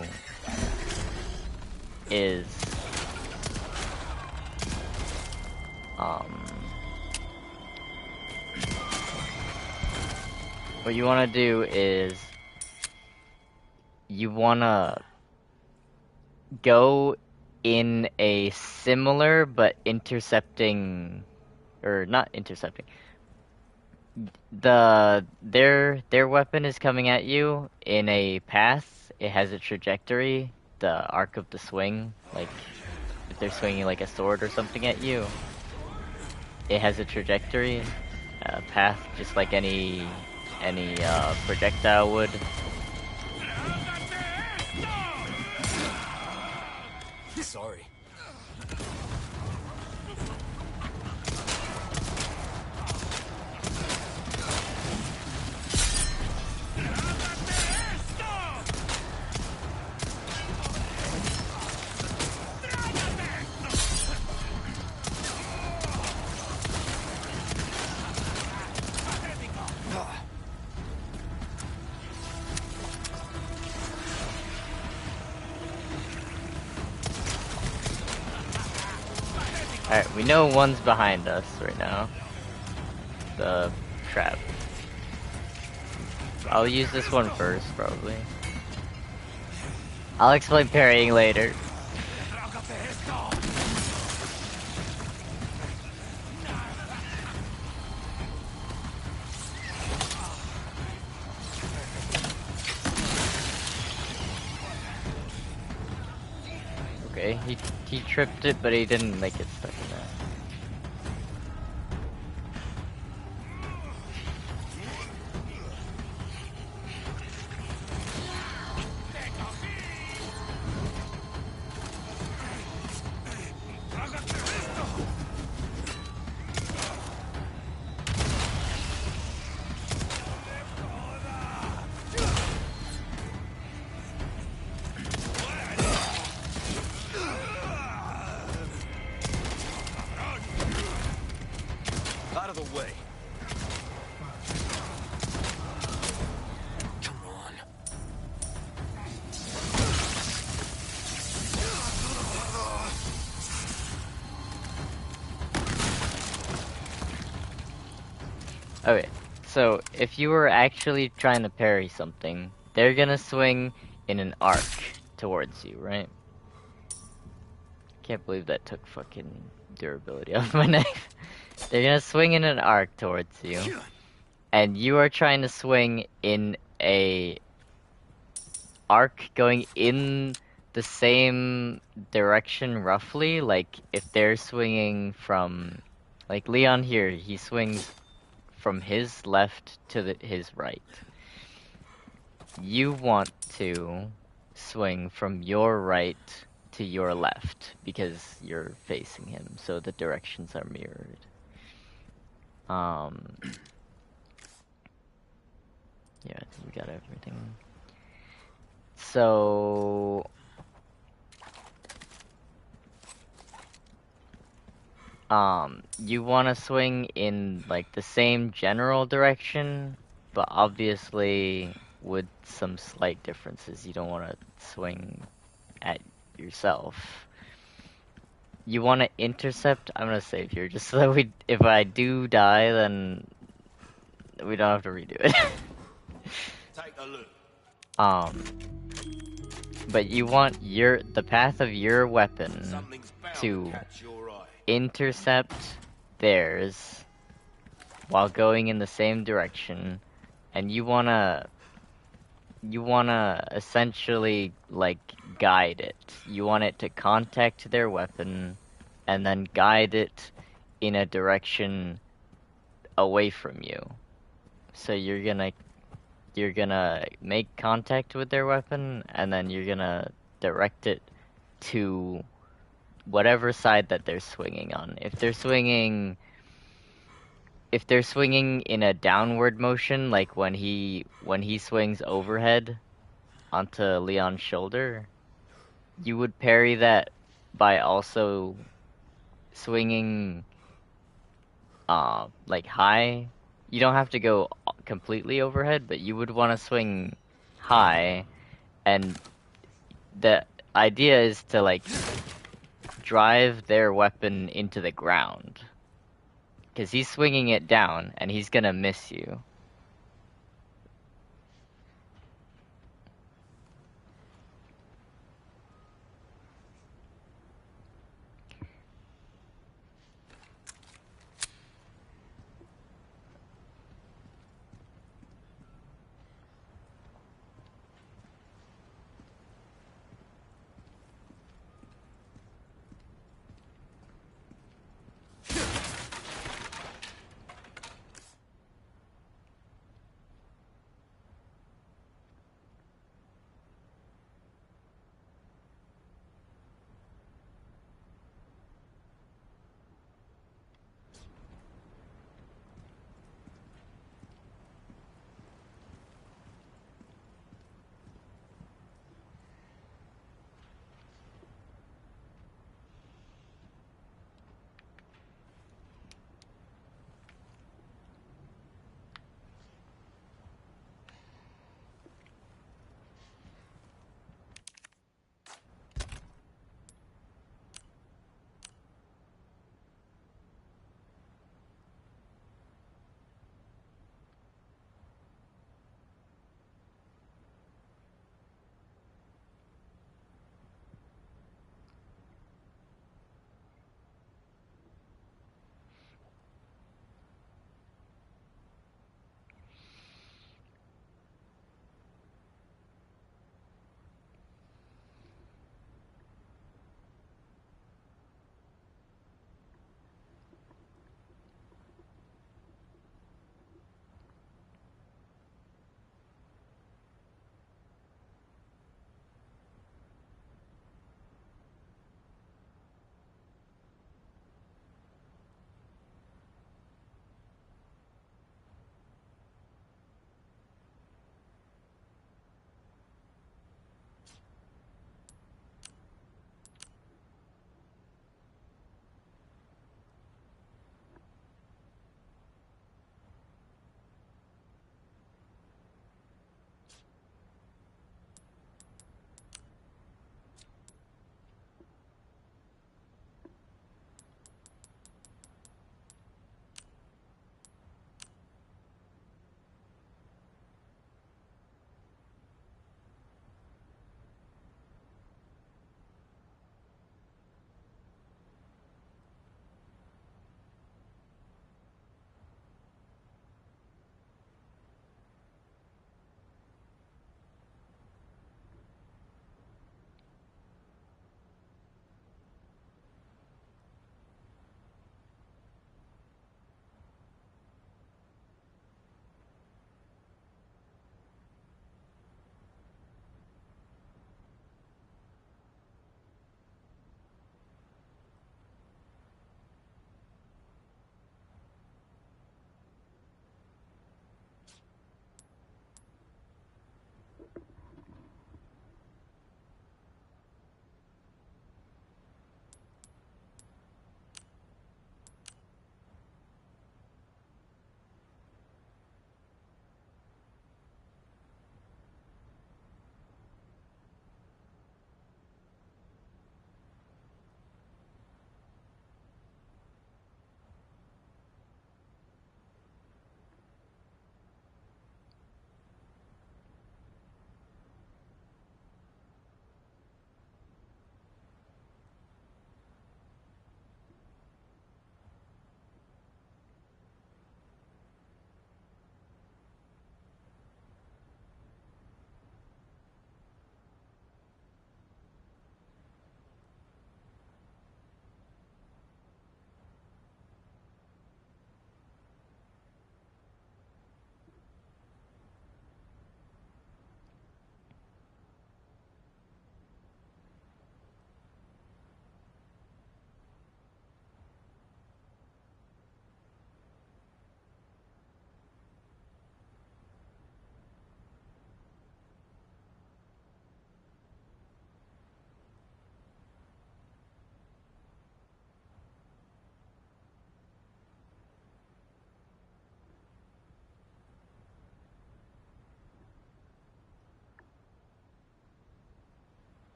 is what you want to do is you want to go in a similar but intercepting, or not intercepting. Their weapon is coming at you in a path. It has a trajectory, the arc of the swing. Like if they're swinging like a sword or something at you, it has a trajectory, a path, just like any projectile would. Sorry. Alright, we know one's behind us right now. The trap. I'll use this one first, probably. I'll explain parrying later. Okay, he tripped it, but he didn't make it stuck in that. Out of the way. Come on. Okay, so if you were actually trying to parry something, they're gonna swing in an arc towards you, right? Can't believe that took fucking durability off my knife. They're gonna swing in an arc towards you, and you are trying to swing in a arc going in the same direction roughly. Like if they're swinging from, like Leon here, he swings from his left to his right. You want to swing from your right to your left because you're facing him, so the directions are mirrored. Yeah, I think we got everything. So you want to swing in like the same general direction, but obviously with some slight differences. You don't want to swing at yourself. You want to intercept. I'm gonna save here just so that if I do die, then we don't have to redo it. Take a look. But you want the path of your weapon Something's bound to catch your eye. intercept theirs while going in the same direction, and you wanna essentially like guide it. You want it to contact their weapon and then guide it in a direction away from you. So you're gonna make contact with their weapon and then you're gonna direct it to whatever side that they're swinging on. If they're swinging in a downward motion, like when he swings overhead onto Leon's shoulder, you would parry that by also swinging like high. You don't have to go completely overhead, but you would want to swing high, and the idea is to like drive their weapon into the ground. Because he's swinging it down, and he's gonna miss you.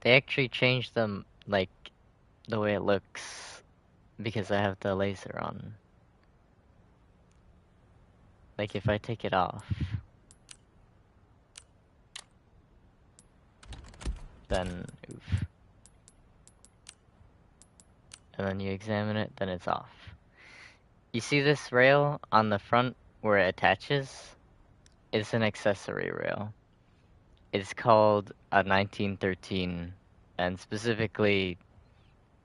They actually changed them, like, the way it looks because I have the laser on. Like, if I take it off, then oof. And then you examine it, then it's off. You see this rail on the front where it attaches? It's an accessory rail. It's called a 1913, and specifically,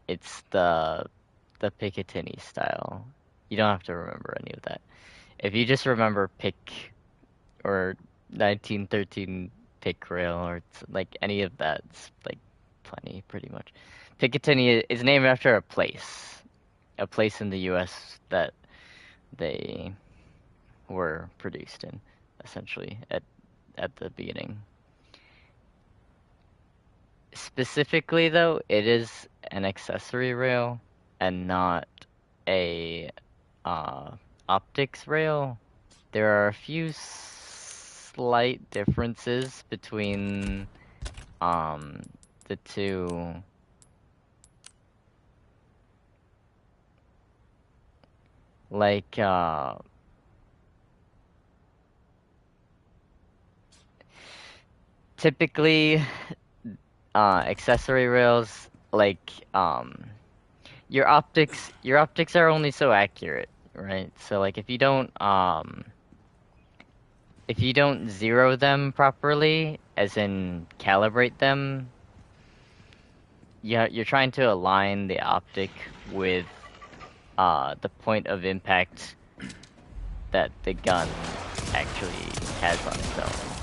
it's the Picatinny style. You don't have to remember any of that. If you just remember pick or 1913 pick rail or like any of that, it's like plenty, pretty much. Picatinny is named after a place in the U.S. that they were produced in, essentially at the beginning. Specifically, though, it is an accessory rail and not a uh, optics rail. There are a few slight differences between um, the two. Like, typically, accessory rails, like, your optics are only so accurate, right? So, like, if you don't zero them properly, as in calibrate them, you're trying to align the optic with the point of impact that the gun actually has on its own.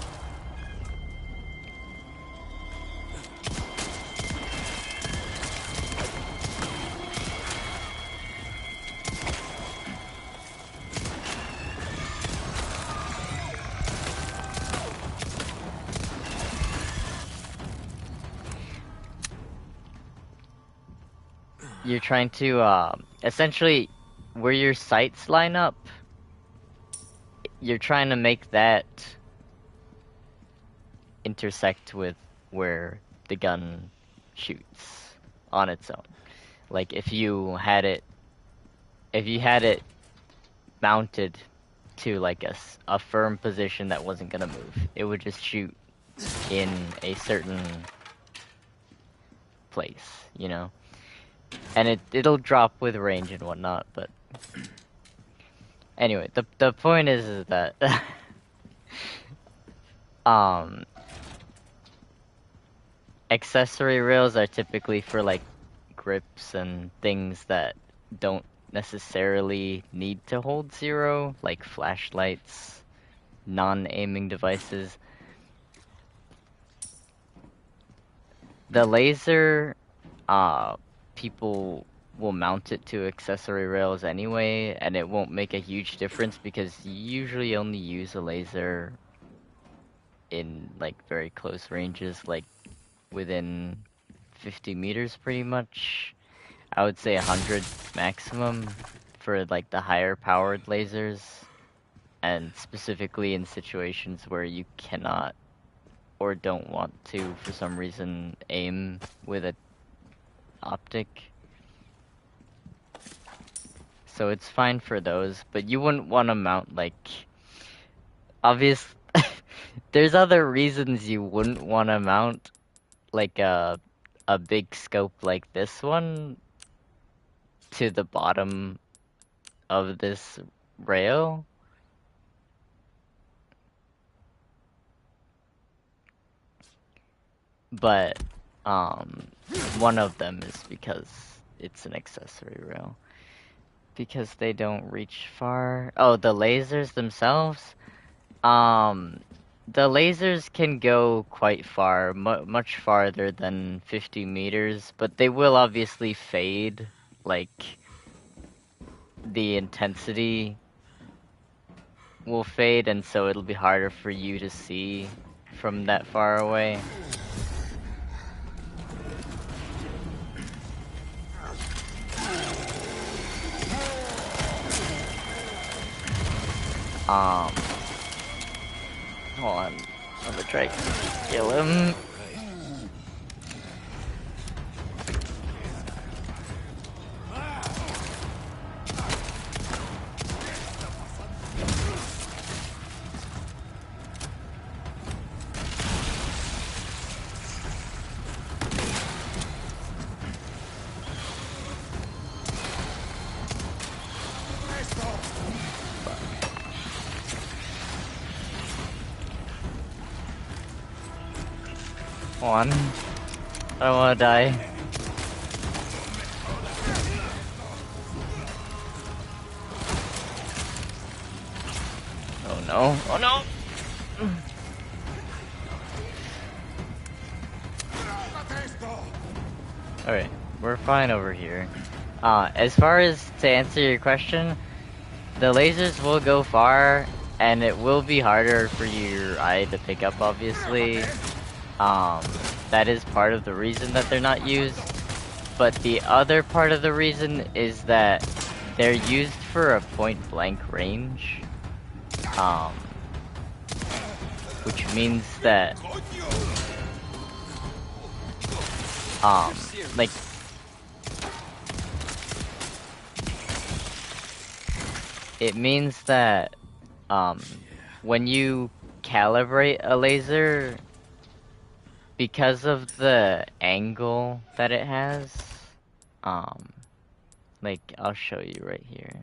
You're trying to essentially where your sights line up, you're trying to make that intersect with where the gun shoots on its own. Like if you had it mounted to like a firm position that wasn't gonna move, it would just shoot in a certain place, you know? And it'll drop with range and whatnot, but anyway, the point is that um accessory rails are typically for like grips and things that don't necessarily need to hold zero, like flashlights, non-aiming devices. The laser, uh, people will mount it to accessory rails anyway, and it won't make a huge difference because you usually only use a laser in like very close ranges, like within 50 meters pretty much. I would say 100 maximum for like the higher powered lasers, and specifically in situations where you cannot or don't want to for some reason aim with a optic. So it's fine for those, but you wouldn't want to mount like obvious there's other reasons you wouldn't want to mount like a big scope like this one to the bottom of this rail. But um one of them is because it's an accessory rail. Because they don't reach far. Oh, the lasers themselves? Um the lasers can go quite far, much farther than 50 meters, but they will obviously fade, like the intensity will fade, and so it'll be harder for you to see from that far away. Um, Hold on. I'm gonna try to kill him. on. I don't wanna die. Oh no. Oh no! Alright, we're fine over here. As far as to answer your question, the lasers will go far, and it will be harder for your eye to pick up, obviously. That is part of the reason that they're not used. But the other part of the reason is that they're used for a point-blank range. Which means that, like, it means that, when you calibrate a laser, because of the angle that it has, like, I'll show you right here.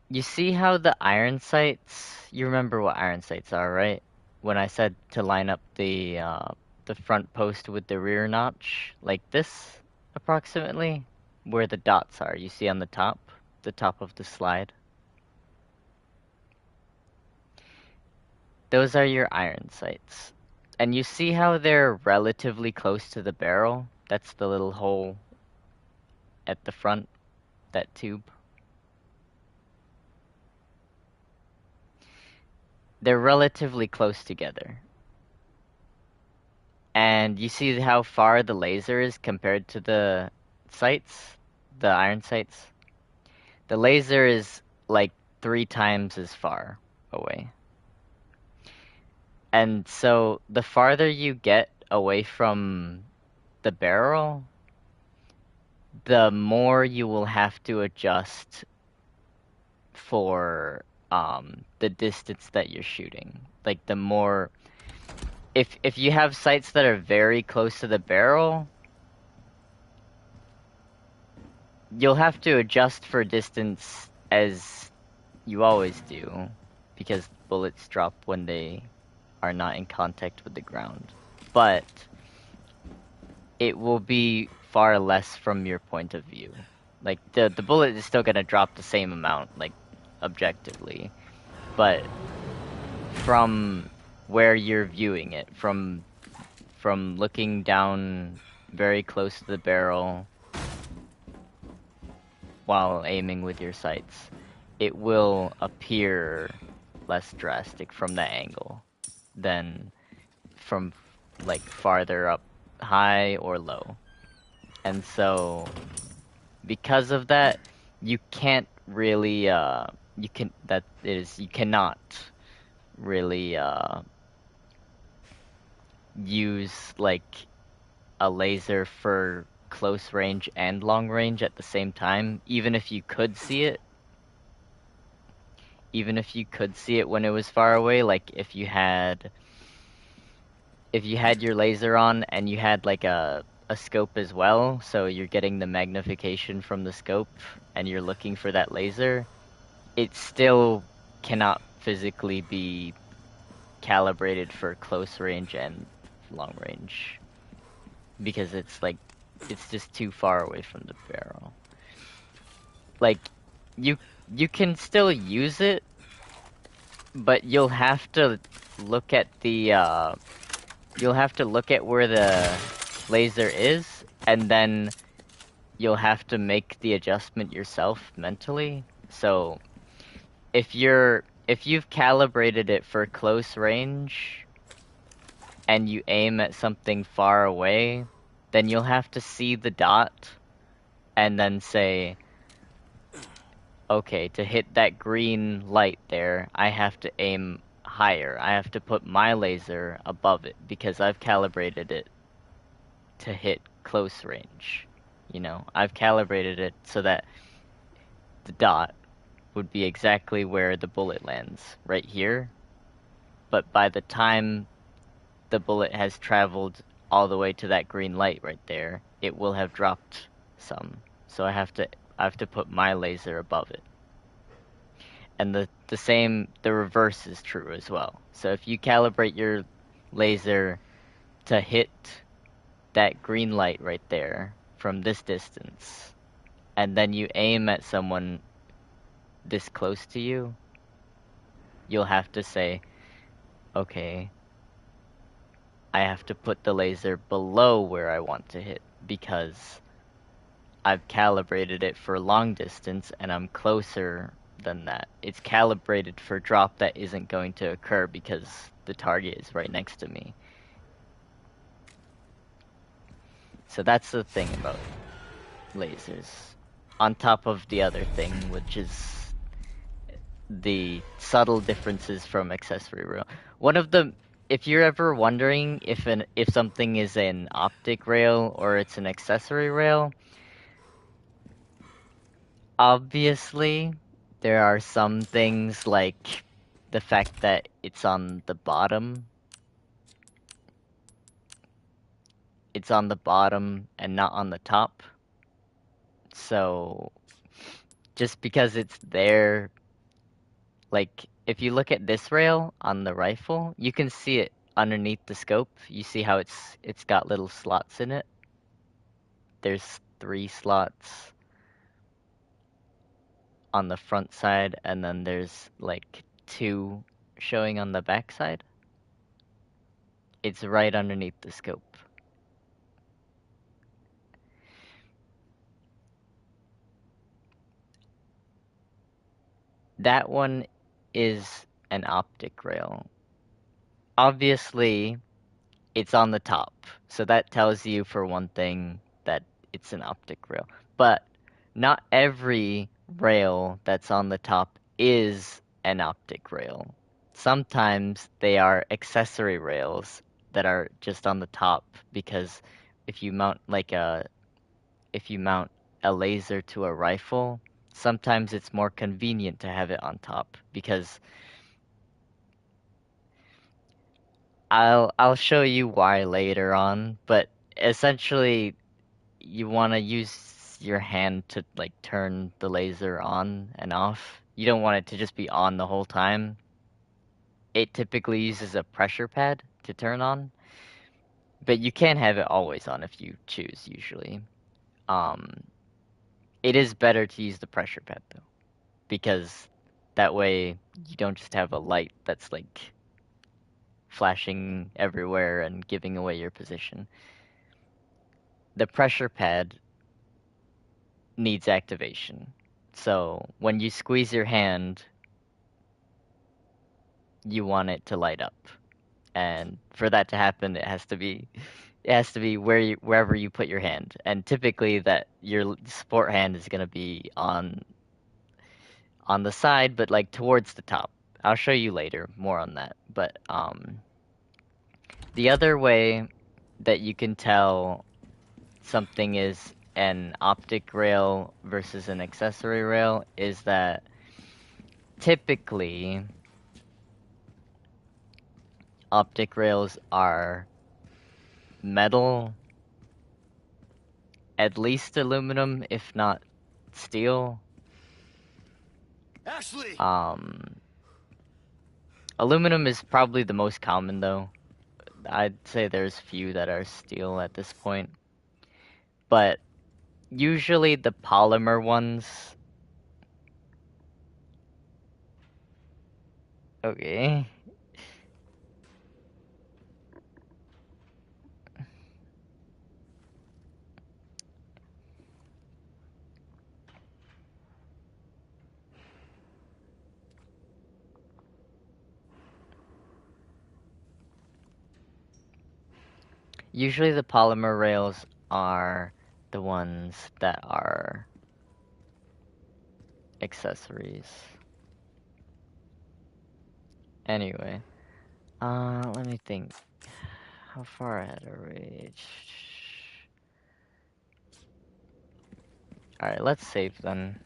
You see how the iron sights, you remember what iron sights are, right? When I said to line up the front post with the rear notch, like this, approximately, where the dots are, you see on the top of the slide. Those are your iron sights. And you see how they're relatively close to the barrel? That's the little hole at the front, that tube. They're relatively close together. And you see how far the laser is compared to the sights, the iron sights? The laser is like 3 times as far away. And so the farther you get away from the barrel, the more you will have to adjust for the distance that you're shooting. Like the more, if you have sights that are very close to the barrel, you'll have to adjust for distance as you always do, because bullets drop when they are not in contact with the ground. But it will be far less from your point of view. Like the bullet is still gonna drop the same amount, like objectively, but from where you're viewing it, from looking down very close to the barrel while aiming with your sights, it will appear less drastic from that angle than from like farther up high or low. And so because of that, you can't really you cannot really use like a laser for close range and long range at the same time, even if you could see it. Even if you could see it when it was far away, like if you had your laser on and you had like a scope as well, so you're getting the magnification from the scope and you're looking for that laser, it still cannot physically be calibrated for close range and long range because it's just too far away from the barrel. Like you can still use it, but you'll have to look at the you'll have to look at where the laser is, and then you'll have to make the adjustment yourself mentally. So if you've calibrated it for close range and you aim at something far away, then you'll have to see the dot and then say, okay, to hit that green light there, I have to aim higher. I have to put my laser above it because I've calibrated it to hit close range. You know, I've calibrated it so that the dot would be exactly where the bullet lands, right here. But by the time the bullet has traveled all the way to that green light right there, it will have dropped some. So I have to put my laser above it. And the reverse is true as well. So if you calibrate your laser to hit that green light right there from this distance, and then you aim at someone this close to you, you'll have to say, okay, I have to put the laser below where I want to hit because I've calibrated it for long distance and I'm closer than that. It's calibrated for drop that isn't going to occur because the target is right next to me. So that's the thing about lasers. On top of the other thing, which is the subtle differences from accessory rail. One of the, if you're ever wondering if something is an optic rail or it's an accessory rail, obviously there are some things like the fact that it's on the bottom. It's on the bottom and not on the top. So just because it's there, like if you look at this rail on the rifle, you can see it underneath the scope. You see how it's got little slots in it. There's 3 slots on the front side, and then there's like 2 showing on the back side. It's right underneath the scope. That one is an optic rail. Obviously, it's on the top, so that tells you for one thing that it's an optic rail. But not every rail that's on the top is an optic rail. Sometimes they are accessory rails that are just on the top because if you mount if you mount a laser to a rifle, sometimes it's more convenient to have it on top because I'll show you why later on, but essentially you want to use your hand to like turn the laser on and off. You don't want it to just be on the whole time. It typically uses a pressure pad to turn on, but you can have it always on if you choose usually. Um, it is better to use the pressure pad though, because that way you don't just have a light that's like flashing everywhere and giving away your position. The pressure pad needs activation. So when you squeeze your hand, you want it to light up. And for that to happen, it has to be wherever you put your hand. And typically that your sport hand is going to be on the side, but like towards the top. I'll show you later more on that. But the other way that you can tell something is an optic rail versus an accessory rail is that typically optic rails are metal, at least aluminum, if not steel. Ashley! Aluminum is probably the most common though. I'd say there's few that are steel at this point. But usually the polymer ones. Okay. Usually the polymer rails are the ones that are accessories. Anyway, let me think. How far ahead are we? Alright, let's save then.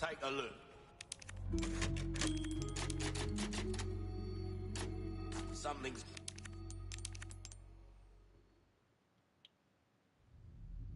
Take a look. Something's